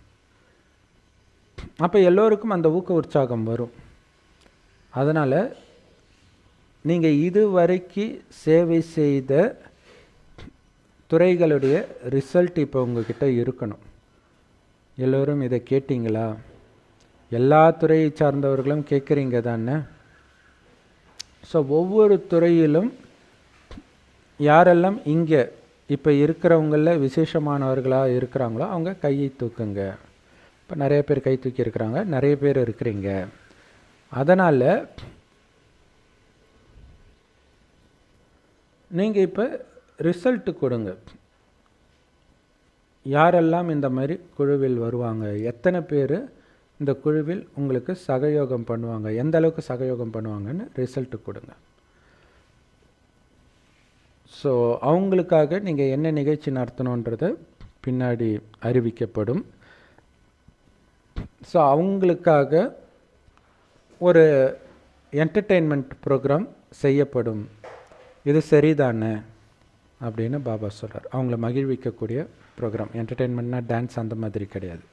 அப்போ எல்லோருக்கும் அந்த ஊக்க உற்சாகம் வரும். அதனால் நீங்கள் இதுவரைக்கு சேவை செய்த துறைகளுடைய ரிசல்ட் இப்போ உங்ககிட்ட இருக்கணும். எல்லோரும் இதை கேட்டிங்களா? எல்லா துறையை சார்ந்தவர்களும் கேட்குறீங்க தானே? ஸோ ஒவ்வொரு துறையிலும் யாரெல்லாம் இங்கே இப்போ இருக்கிறவங்களில் விசேஷமானவர்களாக இருக்கிறாங்களோ அவங்க கையை தூக்குங்க. இப்போ நிறைய பேர் கை தூக்கி இருக்கிறாங்க, நிறைய பேர் இருக்கிறீங்க. அதனால் நீங்கள் இப்போ ரிசல்ட்டு கொடுங்க. யாரெல்லாம் இந்த மாதிரி குழுவில் வருவாங்க, எத்தனை பேர் இந்த குழுவில் உங்களுக்கு சகயோகம் பண்ணுவாங்க, எந்த அளவுக்கு சகயோகம் பண்ணுவாங்கன்னு ரிசல்ட்டு கொடுங்க. ஸோ அவங்களுக்காக நீங்கள் என்ன நிகழ்ச்சி நடத்தணுன்றது பின்னாடி அறிவிக்கப்படும். ஸோ அவங்களுக்காக ஒரு என்டர்டெயின்மெண்ட் ப்ரோக்ராம் செய்யப்படும். இது சரிதானே அப்படின்னு பாபா சொல்கிறார். அவங்கள மகிழ்விக்கக்கூடிய ப்ரோக்ராம். என்டர்டெயின்மெண்ட்னா டான்ஸ் அந்த மாதிரி கிடையாது.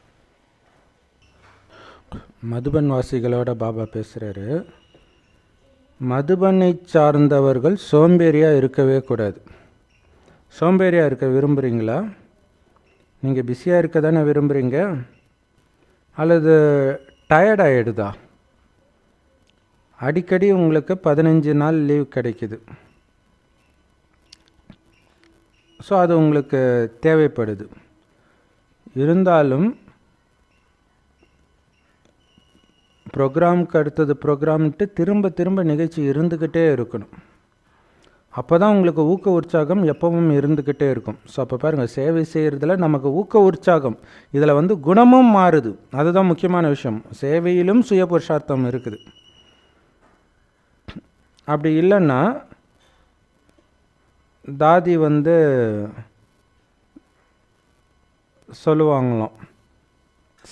மதுபன் வாசிகளோட பாபா பேசுகிறாரு, மதுபனை சார்ந்தவர்கள் சோம்பேறியாக இருக்கவே கூடாது. சோம்பேறியாக இருக்க விரும்புகிறீங்களா? நீங்கள் பிஸியாக இருக்க தானே விரும்புகிறீங்க, அல்லது டயர்ட் ஆகிடுதா? அடிக்கடி உங்களுக்கு 15 நாள் லீவ் கிடைக்குது. ஸோ அது உங்களுக்கு தேவைப்படுது. இருந்தாலும் ப்ரோக்ராமுக்கு அடுத்தது ப்ரோக்ராம்ட்டு திரும்ப திரும்ப நிகழ்ச்சி இருந்துக்கிட்டே இருக்கணும். அப்போ தான் உங்களுக்கு ஊக்க உற்சாகம் எப்பவும் இருந்துக்கிட்டே இருக்கும். ஸோ அப்போ பாருங்கள், சேவை செய்கிறதுல நமக்கு ஊக்க உற்சாகம், இதில் குணமும் மாறுது. அதுதான் முக்கியமான விஷயம். சேவையிலும் சுய புருஷார்த்தம் இருக்குது. அப்படி இல்லைன்னா தாதி சொல்லுவாங்களாம்,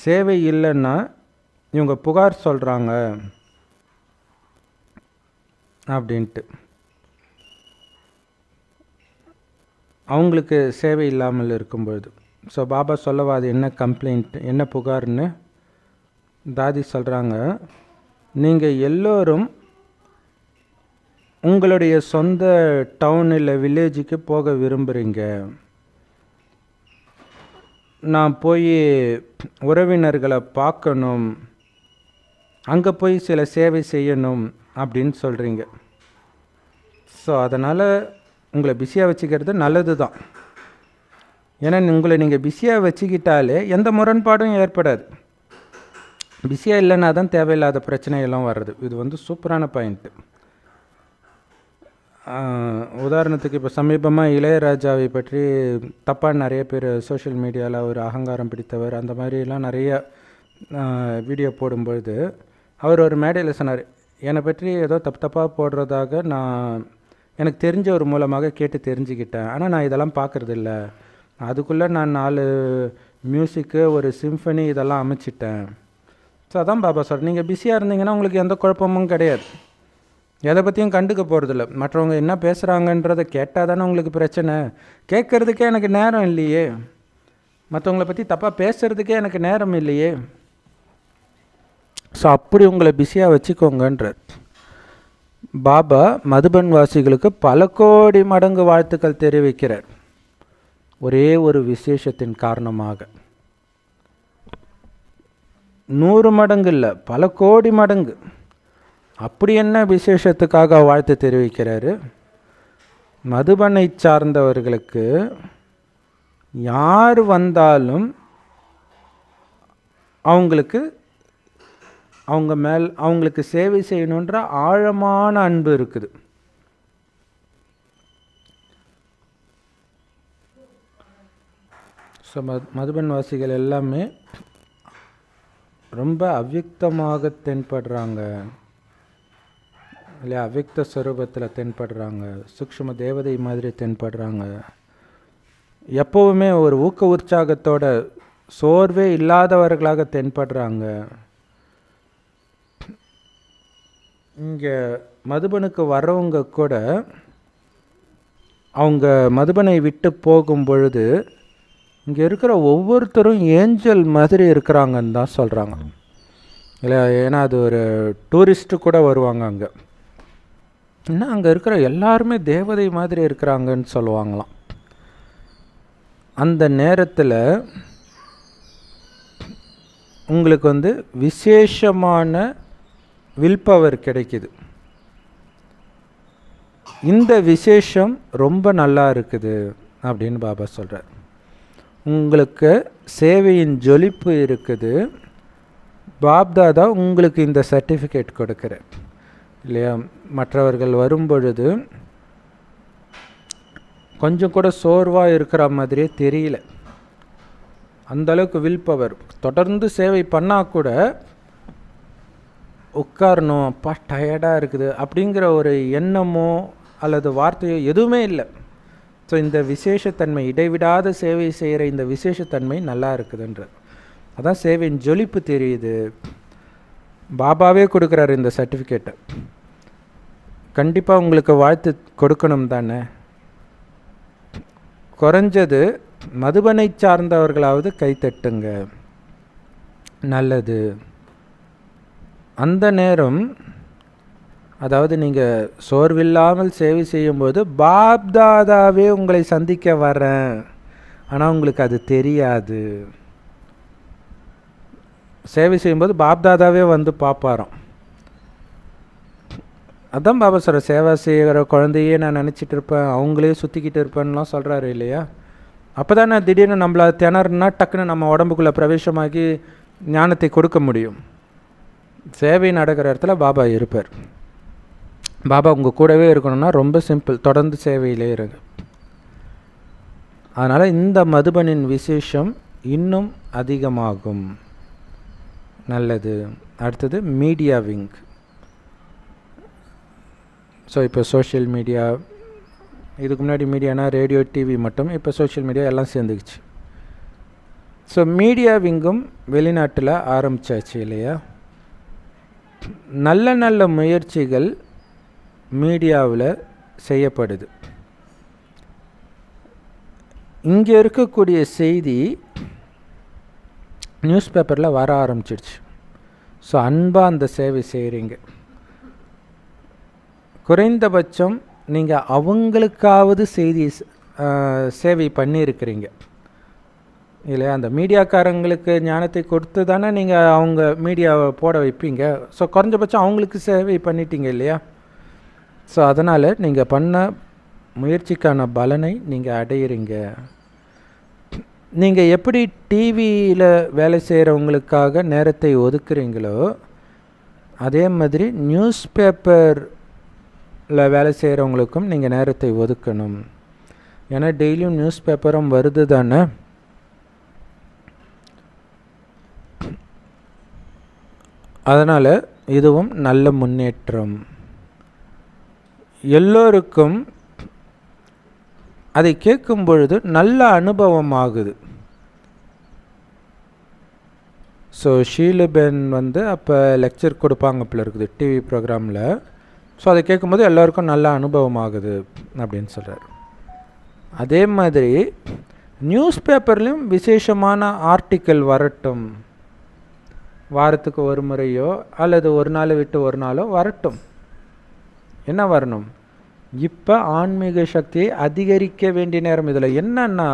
சேவை இல்லைன்னா இவங்க புகார் சொல்கிறாங்க அப்படின்ட்டு. அவங்களுக்கு சேவை இல்லாமல் இருக்கும்பொழுது. ஸோ பாபா சொல்லவா அது என்ன கம்ப்ளைண்ட், என்ன புகார்னு தாதி சொல்கிறாங்க, நீங்கள் எல்லோரும் உங்களுடைய சொந்த டவுன் இல்லை வில்லேஜுக்கு போக விரும்புகிறீங்க. நான் போய் உறவினர்களை பார்க்கணும், அங்கே போய் சில சேவை செய்யணும் அப்படின்னு சொல்கிறீங்க. ஸோ அதனால் உங்களை பிஸியாக வச்சுக்கிறது நல்லது தான். ஏன்னா உங்களை நீங்கள் பிஸியாக வச்சுக்கிட்டாலே எந்த முரண்பாடும் ஏற்படாது. பிஸியாக இல்லைன்னா தான் தேவையில்லாத பிரச்சனையெல்லாம் வர்றது. இது சூப்பரான பாயிண்ட்டு. உதாரணத்துக்கு இப்போ சமீபமாக இளையராஜாவை பற்றி தப்பாக நிறைய பேர் சோஷியல் மீடியாவில் ஒரு அகங்காரம் பிடித்தவர் அந்த மாதிரிலாம் நிறைய வீடியோ போடும்பொழுது அவர் ஒரு மேடையில் சொன்னார், என்னை பற்றி ஏதோ தப்பாக போடுறதாக நான் எனக்கு தெரிஞ்ச ஒரு மூலமாக கேட்டு தெரிஞ்சுக்கிட்டேன். ஆனால் நான் இதெல்லாம் பார்க்குறதில்ல. அதுக்குள்ளே நான் 4 மியூசிக்கு, ஒரு சிம்ஃபனி இதெல்லாம் அமைச்சிட்டேன். ஸோ அதான் பாபா சொல்கிறேன், நீங்கள் பிஸியாக இருந்தீங்கன்னா உங்களுக்கு எந்த குழப்பமும் கிடையாது. எதை பற்றியும் கண்டுக்க போகிறதில்ல. மற்றவங்க என்ன பேசுகிறாங்கன்றதை கேட்டால் தானே உங்களுக்கு பிரச்சனை. கேட்குறதுக்கே எனக்கு நேரம் இல்லையே, மற்றவங்கள பற்றி தப்பாக பேசுகிறதுக்கே எனக்கு நேரம் இல்லையே. ஸோ அப்படி உங்களை பிஸியாக வச்சுக்கோங்கன்றார் பாபா. மதுபன் வாசிகளுக்கு பல கோடி மடங்கு வாழ்த்துக்கள் தெரிவிக்கிறார். ஒரே ஒரு விசேஷத்தின் காரணமாக 100 மடங்கு இல்லை, பல கோடி மடங்கு. அப்படி என்ன விசேஷத்துக்காக வாழ்த்து தெரிவிக்கிறாரு? மதுபனை சார்ந்தவர்களுக்கு யார் வந்தாலும் அவங்களுக்கு சேவை செய்யணுன்ற ஆழமான அன்பு இருக்குது. ஸோ மதுபன் வாசிகள் எல்லாமே ரொம்ப அவ்யக்தமாக தென்படுறாங்க இல்லையா? அவ்யக்த ஸ்வரூபத்தில் தென்படுறாங்க, சூக்ஷ்ம தேவதை மாதிரி தென்படுறாங்க. எப்போவுமே ஒரு ஊக்க உற்சாகத்தோட சோர்வே இல்லாதவர்களாக தென்படுறாங்க. இங்கே மதுபனுக்கு வர்றவங்க கூட அவங்க மதுபனை விட்டு போகும் பொழுது இங்கே இருக்கிற ஒவ்வொருத்தரும் ஏஞ்சல் மாதிரி இருக்கிறாங்கன்னு தான் சொல்கிறாங்க இல்லை? ஏன்னா அது ஒரு டூரிஸ்ட்டு கூட வருவாங்க அங்கே. இன்னும் அங்கே இருக்கிற எல்லாருமே தேவதை மாதிரி இருக்கிறாங்கன்னு சொல்லுவாங்களாம். அந்த நேரத்தில் உங்களுக்கு விசேஷமான வில் பவர் கிடைக்குது. இந்த விசேஷம் ரொம்ப நல்லா இருக்குது அப்படின்னு பாபா சொல்கிறார். உங்களுக்கு சேவையின் ஜொலிப்பு இருக்குது. பாப்தாதா உங்களுக்கு இந்த சர்டிஃபிகேட் கொடுக்குறார் இல்லையா? மற்றவர்கள் வரும்பொழுது கொஞ்சம் கூட சோர்வாக இருக்கிற மாதிரியே தெரியல. அந்தளவுக்கு வில் பவர். தொடர்ந்து சேவை பண்ணால் கூட உட்காரணும், அப்பா டயர்டாக இருக்குது அப்படிங்கிற ஒரு எண்ணமோ அல்லது வார்த்தையோ எதுவுமே இல்லை. ஸோ இந்த விசேஷத்தன்மை, இடைவிடாத சேவை செய்கிற இந்த விசேஷத்தன்மை நல்லா இருக்குதுன்ற அதான் சேவையின் ஜொலிப்பு தெரியுது. பாபாவே கொடுக்குறாரு இந்த சர்டிஃபிகேட்டை. கண்டிப்பாக உங்களுக்கு வாழ்த்து கொடுக்கணும் தானே. குறைஞ்சது மதுபனை சார்ந்தவர்களாவது கைத்தட்டுங்க, நல்லது. அந்த நேரம் அதாவது நீங்கள் சோர்வில்லாமல் சேவை செய்யும்போது பாப்தாதாவே உங்களை சந்திக்க வரேன், ஆனால் உங்களுக்கு அது தெரியாது. சேவை செய்யும்போது பாப்தாதாவே வந்து பார்ப்பாராம். அதான் பாபா சொல்கிற, சேவை செய்கிற குழந்தையே நான் நினச்சிட்டு இருப்பேன், அவங்களே சுற்றிக்கிட்டு இருப்பேன்லாம் சொல்கிறாரு இல்லையா? அப்போ தான் நான் திடீர்னு நம்மளை திணறுனா டக்குன்னு நம்ம உடம்புக்குள்ளே பிரவேசமாகி ஞானத்தை கொடுக்க முடியும். சேவை நடக்கிற இடத்துல பாபா இருப்பார். பாபா உங்கள் கூடவே இருக்கணும்னா ரொம்ப சிம்பிள், தொடர்ந்து சேவையிலே இருங்க. அதனால் இந்த மதுபனின் விசேஷம் இன்னும் அதிகமாகும். நல்லது. அடுத்தது மீடியா விங். ஸோ இப்போ சோஷியல் மீடியா, இதுக்கு முன்னாடி மீடியானா ரேடியோ டிவி மட்டும், இப்போ சோஷியல் மீடியா எல்லாம் சேர்ந்துக்குச்சு. ஸோ மீடியா விங்கும் வெளிநாட்டில் ஆரம்பித்தாச்சு இல்லையா? நல்ல நல்ல முயற்சிகள் மீடியாவில் செய்யப்படுது. இங்கே இருக்கக்கூடிய செய்தி நியூஸ் பேப்பரில் வர ஆரம்பிச்சிடுச்சு. ஸோ அன்பாக அந்த சேவை செய்கிறீங்க. குறைந்தபட்சம் நீங்கள் அவங்களுக்காவது சேவை பண்ணியிருக்கிறீங்க. இல்லையா? அந்த மீடியாக்காரங்களுக்கு ஞானத்தை கொடுத்து தானே நீங்கள் அவங்க மீடியாவை போட வைப்பீங்க. ஸோ குறைஞ்சபட்சம் அவங்களுக்கு சேவை பண்ணிட்டீங்க இல்லையா? ஸோ அதனால் நீங்கள் பண்ண முயற்சிக்கான பலனை நீங்கள் அடையிறீங்க. நீங்கள் எப்படி டிவியில் வேலை செய்கிறவங்களுக்காக நேரத்தை ஒதுக்குறீங்களோ அதே மாதிரி நியூஸ் பேப்பரில் வேலை செய்கிறவங்களுக்கும் நீங்கள் நேரத்தை ஒதுக்கணும். ஏன்னா டெய்லியும் நியூஸ் பேப்பரும் வருது தானே. அதனால் இதுவும் நல்ல முன்னேற்றம். எல்லோருக்கும் அதை கேட்கும் பொழுது நல்ல அனுபவம் ஆகுது. ஸோ ஷீலுபென் அப்போ லெக்சர் கொடுப்பாங்க போல இருக்குது டிவி ப்ரோக்ராமில். ஸோ அதை கேட்கும்போது எல்லோருக்கும் நல்ல அனுபவம் ஆகுது அப்படின்னு சொல்கிறார். அதே மாதிரி நியூஸ் பேப்பர்லேயும் விசேஷமான ஆர்டிக்கல் வரட்டும். வாரத்துக்கு ஒரு முறையோ அல்லது ஒரு நாள் விட்டு ஒரு நாளோ வரட்டும். என்ன வரணும்? இப்போ ஆன்மீக சக்தியை அதிகரிக்க வேண்டிய நேரம். இதில் என்னன்னா,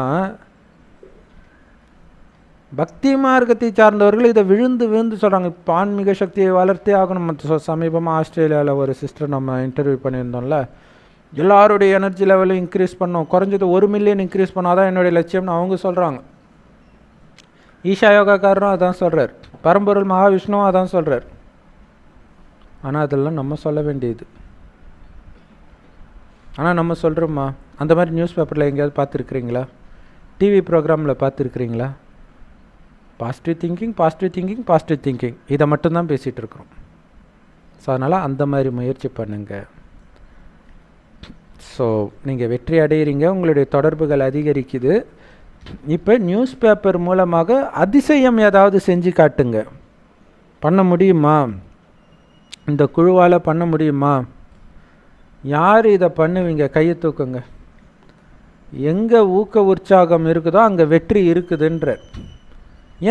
பக்தி மார்க்கத்தை சார்ந்தவர்கள் இதை விழுந்து விழுந்து சொல்கிறாங்க, இப்போ ஆன்மீக சக்தியை வளர்த்தே ஆகணும். சமீபமாக ஆஸ்திரேலியாவில் ஒரு சிஸ்டர் நம்ம இன்டர்வியூ பண்ணியிருந்தோம்ல, எல்லாருடைய எனர்ஜி லெவலும் இன்க்ரீஸ் பண்ணோம், குறைஞ்சது 1 மில்லியன் இன்க்ரீஸ் பண்ணாதான் என்னுடைய லட்சியம்னு அவங்க சொல்கிறாங்க. ஈஷா யோகாக்காரரும் அதான் சொல்கிறார், பரம்பொருள் மகாவிஷ்ணுவும் அதான் சொல்கிறார். ஆனால் அதெல்லாம் நம்ம சொல்ல வேண்டியது. ஆனால் நம்ம சொல்கிறோமா? அந்த மாதிரி நியூஸ் பேப்பரில் எங்கேயாவது பார்த்துருக்குறீங்களா? டிவி ப்ரோக்ராமில் பார்த்துருக்குறீங்களா? Positive thinking, positive thinking, positive thinking, இதை மட்டும்தான் பேசிகிட்டு இருக்கிறோம். ஸோ அதனால் அந்த மாதிரி முயற்சி பண்ணுங்கள். ஸோ நீங்கள் வெற்றி அடைகிறீங்க, உங்களுடைய தொடர்புகள் அதிகரிக்குது. இப்போ நியூஸ் பேப்பர் மூலமாக அதிசயம் ஏதாவது செஞ்சு காட்டுங்க. பண்ண முடியுமா? இந்த குழுவால் பண்ண முடியுமா? யார் இதை பண்ணுவீங்க? கையை தூக்குங்க. எங்கே ஊக்க உற்சாகம் இருக்குதோ அங்கே வெற்றி இருக்குதுன்ற.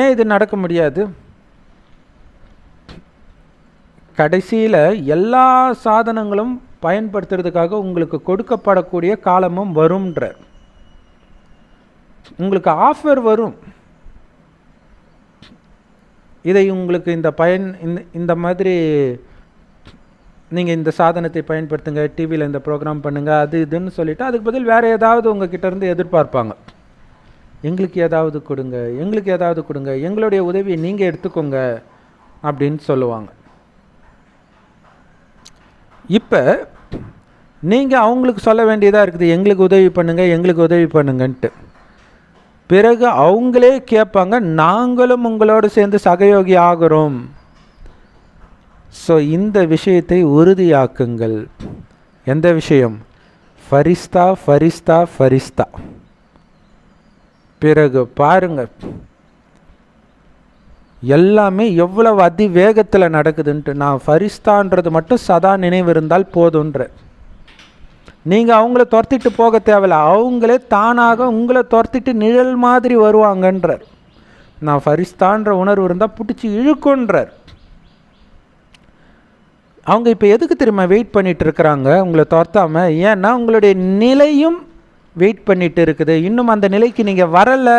ஏன் இது நடக்க முடியாது? கடைசியில் எல்லா சாதனங்களும் பயன்படுத்துறதுக்காக உங்களுக்கு கொடுக்கப்படக்கூடிய காலமும் வரும்ன்ற. உங்களுக்கு ஆஃபர் வரும். இதை உங்களுக்கு இந்த மாதிரி நீங்கள் இந்த சாதனத்தை பயன்படுத்துங்க, டிவியில் இந்த ப்ரோக்ராம் பண்ணுங்கள், அது இதுன்னு சொல்லிவிட்டு அதுக்கு பதில் வேறு ஏதாவது உங்ககிட்ட இருந்து எதிர்பார்ப்பாங்க. எங்களுக்கு ஏதாவது கொடுங்க, எங்களுக்கு ஏதாவது கொடுங்க, எங்களுடைய உதவியை நீங்கள் எடுத்துக்கோங்க அப்படின்னு சொல்லுவாங்க. இப்போ நீங்கள் அவங்களுக்கு சொல்ல வேண்டியதாக இருக்குது, எங்களுக்கு உதவி பண்ணுங்கள், எங்களுக்கு உதவி பண்ணுங்கன்ட்டு. பிறகு அவங்களே கேட்பாங்க, நாங்களும் உங்களோடு சேர்ந்து சகயோகி ஆகிறோம். ஸோ இந்த விஷயத்தை உறுதியாக்குங்கள். எந்த விஷயம்? ஃபரிஸ்தா, ஃபரிஸ்தா, ஃபரிஸ்தா. பிறகு பாருங்க, எல்லாமே எவ்வளவு அதிவேகத்தில் நடக்குதுன்ட்டு. நான் ஃபரிஸ்தான்றது மட்டும் சதா நினைவு இருந்தால் போதுன்ற. நீங்கள் அவங்கள துரத்திட்டு போக தேவையில்ல, அவங்களே தானாக உங்களை துரத்திட்டு நிழல் மாதிரி வருவாங்கன்றார். நான் ஃபரிஸ்தான்ற உணர்வு இருந்தால் பிடிச்சி இழுக்குன்றார். அவங்க இப்போ எதுக்கு தெரியுமா வெயிட் பண்ணிட்டு இருக்கிறாங்க உங்களை துரத்தாமல்? ஏன்னா உங்களுடைய நிலையும் வெயிட் பண்ணிட்டு இருக்குது. இன்னும் அந்த நிலைக்கு நீங்கள் வரலை,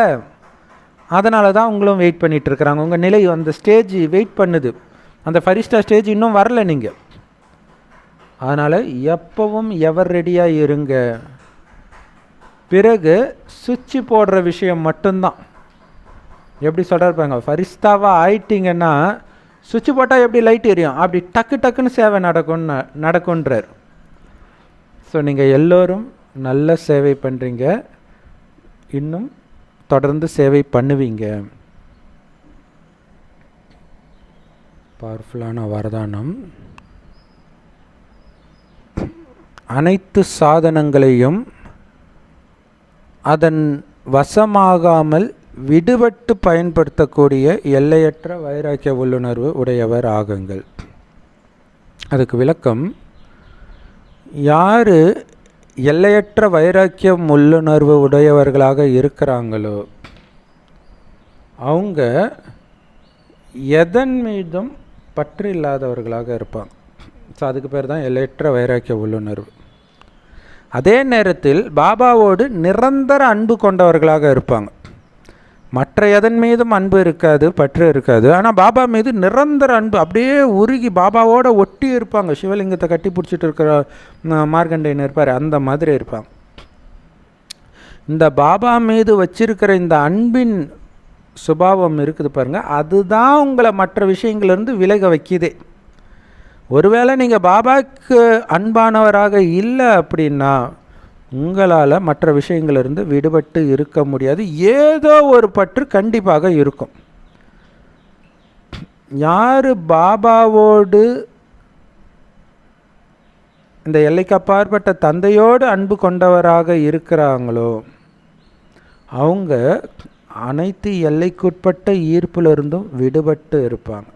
அதனால தான் உங்களும் வெயிட் பண்ணிட்டு இருக்கிறாங்க. உங்கள் நிலை அந்த ஸ்டேஜ் வெயிட் பண்ணுது, அந்த ஃபரிஸ்டா ஸ்டேஜ் இன்னும் வரலை நீங்கள். அதனால் எப்பவும் எவர் ரெடியாக இருங்க. பிறகு சுவிட்சு போடுற விஷயம் மட்டும்தான். எப்படி சொல்கிறாருப்பாங்க, ஃபரிஸ்தாவாக ஆயிட்டிங்கன்னா சுவிட்சு போட்டால் எப்படி லைட் எரியும், அப்படி டக்கு டக்குன்னு சேவை நடக்குன்றார். ஸோ நீங்கள் எல்லோரும் நல்ல சேவை பண்ணுறீங்க, இன்னும் தொடர்ந்து சேவை பண்ணுவீங்க. பவர்ஃபுல்லான வரதானம். அனைத்து சாதனங்களையும் அதன் வசமாகாமல் விடுபட்டு பயன்படுத்தக்கூடிய எல்லையற்ற வைராக்கிய உள்ளுணர்வு உடையவர் ஆகுங்கள். அதுக்கு விளக்கம், யார் எல்லையற்ற வைராக்கியம் உள்ளுணர்வு உடையவர்களாக இருக்கிறாங்களோ அவங்க எதன் மீதும் பற்று இல்லாதவர்களாக இருப்பாங்க. ஸோ அதுக்கு பேர் தான் எல்லையற்ற வைராக்கிய உள்ளுணர்வு. அதே நேரத்தில் பாபாவோடு நிரந்தர அன்பு கொண்டவர்களாக இருப்பாங்க. மற்ற எதன் மீதும் அன்பு இருக்காது, பற்று இருக்காது. ஆனால் பாபா மீது நிரந்தர அன்பு, அப்படியே உருகி பாபாவோட ஒட்டி இருப்பாங்க. சிவலிங்கத்தை கட்டி பிடிச்சிட்டு இருக்கிற மார்க்கண்டேயன் இருப்பார், அந்த மாதிரி இருப்பாங்க. இந்த பாபா மீது வச்சிருக்கிற இந்த அன்பின் சுபாவம் இருக்குது பாருங்கள், அதுதான் உங்களை மற்ற விஷயங்கள்லேருந்து விலக வைக்கிதே. ஒருவேளை நீங்கள் பாபாவுக்கு அன்பானவராக இல்லை அப்படின்னா உங்களால் மற்ற விஷயங்களிலிருந்து விடுபட்டு இருக்க முடியாது. ஏதோ ஒரு பற்று கண்டிப்பாக இருக்கும். யார் பாபாவோடு இந்த எல்லைக்கு அப்பாற்பட்ட தந்தையோடு அன்பு கொண்டவராக இருக்கிறாங்களோ அவங்க அனைத்து எல்லைக்குட்பட்ட ஈர்ப்பிலிருந்தும் விடுபட்டு இருப்பாங்க.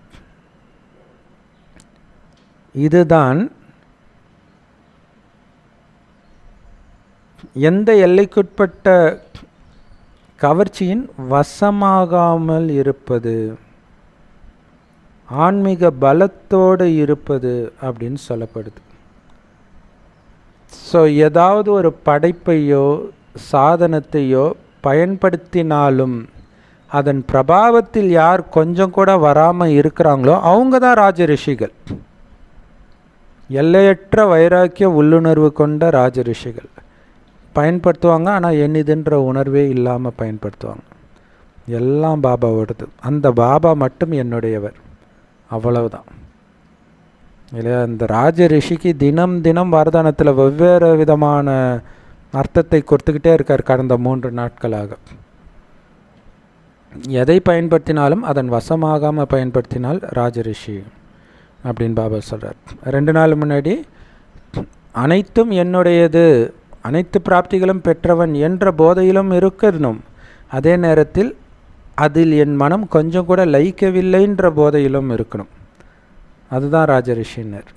இதுதான் எந்த எல்லைக்குட்பட்ட கவர்ச்சியின் வசமாகாமல் இருப்பது, ஆன்மீக பலத்தோடு இருப்பது அப்படின்னு சொல்லப்படுது. ஸோ ஏதாவது ஒரு படைப்பையோ சாதனத்தையோ பயன்படுத்தினாலும் அதன் பிரபாவத்தில் யார் கொஞ்சம் கூட வராமல் இருக்கிறாங்களோ அவங்க தான் ராஜரிஷிகள். எல்லையற்ற வைராக்கிய உள்ளுணர்வு கொண்ட ராஜரிஷிகள் பயன்படுத்துவாங்க, ஆனால் என்னதுன்ற உணர்வே இல்லாமல் பயன்படுத்துவாங்க. எல்லாம் பாபாவோடது, அந்த பாபா மட்டும் என்னுடையவர், அவ்வளவுதான் இல்லையா. இந்த ராஜரிஷிக்கு தினம் தினம் வரதானத்தில் வெவ்வேறு விதமான அர்த்தத்தை கொடுத்துக்கிட்டே இருக்கார் கடந்த 3 நாட்களாக. எதை பயன்படுத்தினாலும் அதன் வசமாகாமல் பயன்படுத்தினால் ராஜரிஷி அப்படின்னு பாபா சொல்கிறார். 2 நாள் முன்னாடி அனைத்தும் என்னுடையது, அனைத்து பிராப்திகளும் பெற்றவன் என்ற போதையிலும் இருக்கணும், அதே நேரத்தில் அதில் என் மனம் கொஞ்சம் கூட லயிக்கவில்லைன்ற போதையிலும் இருக்கணும். அதுதான் ராஜரிஷினர்.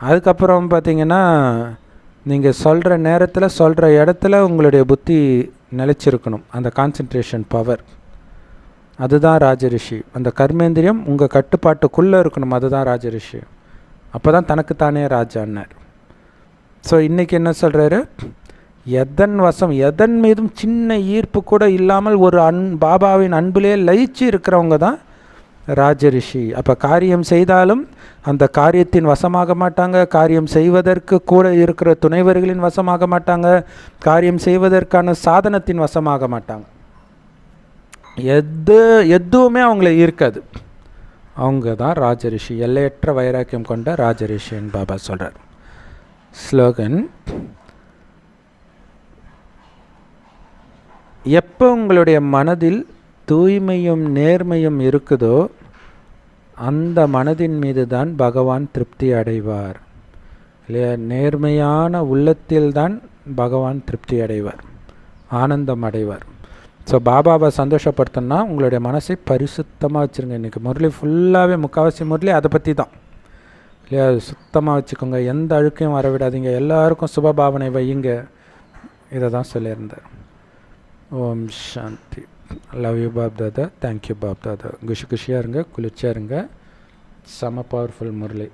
அதுக்கப்புறம் பார்த்திங்கன்னா நீங்கள் சொல்கிற நேரத்தில் சொல்கிற இடத்துல உங்களுடைய புத்தி நிலைச்சிருக்கணும், அந்த கான்சன்ட்ரேஷன் பவர், அதுதான் ராஜரிஷி. அந்த கர்மேந்திரியம் உங்கள் கட்டுப்பாட்டுக்குள்ளே இருக்கணும், அதுதான் ராஜரிஷி. அப்போ தான் தனக்குத்தானே ராஜான்னார். ஸோ இன்றைக்கி என்ன சொல்கிறாரு, எதன் வசம் எதன் மீதும் சின்ன ஈர்ப்பு கூட இல்லாமல் ஒரு பாபாவின் அன்பிலே லயிச்சு இருக்கிறவங்க தான் ராஜரிஷி. அப்போ காரியம் செய்தாலும் அந்த காரியத்தின் வசமாக மாட்டாங்க, காரியம் செய்வதற்கு கூட இருக்கிற துணைவர்களின் வசமாக மாட்டாங்க, காரியம் செய்வதற்கான சாதனத்தின் வசமாக மாட்டாங்க. எதுவுமே அவங்கள ஈர்க்காது. அவங்க தான் ராஜரிஷி, எல்லையற்ற வைராக்கியம் கொண்ட ராஜரிஷின்னு பாபா சொல்கிறார். ஸ்லோகன், எப்போ உங்களுடைய மனதில் தூய்மையும் நேர்மையும் இருக்குதோ அந்த மனதின் மீது தான் பகவான் திருப்தி அடைவார் இல்லையா. நேர்மையான உள்ளத்தில்தான் பகவான் திருப்தி அடைவார், ஆனந்தம் அடைவார். ஸோ பாபாவை சந்தோஷப்படுத்தணும்னா உங்களுடைய மனசை பரிசுத்தமாக வச்சுருங்க. இன்றைக்கி முரளி ஃபுல்லாகவே முக்கால்வாசி முரளி அதை பற்றி தான் இல்லையா. சுத்தமாக வச்சுக்கோங்க, எந்த அழுக்கையும் வரவிடாதீங்க, எல்லாருக்கும் சுபபாவனை வையுங்க, இதை தான் சொல்லியிருந்தார். Om Shanti. Love you Bap Dada. Thank you Bap Dada. குஷியாக இருங்க, குளிர்ச்சியாக இருங்க. செம பவர்ஃபுல் முரளி.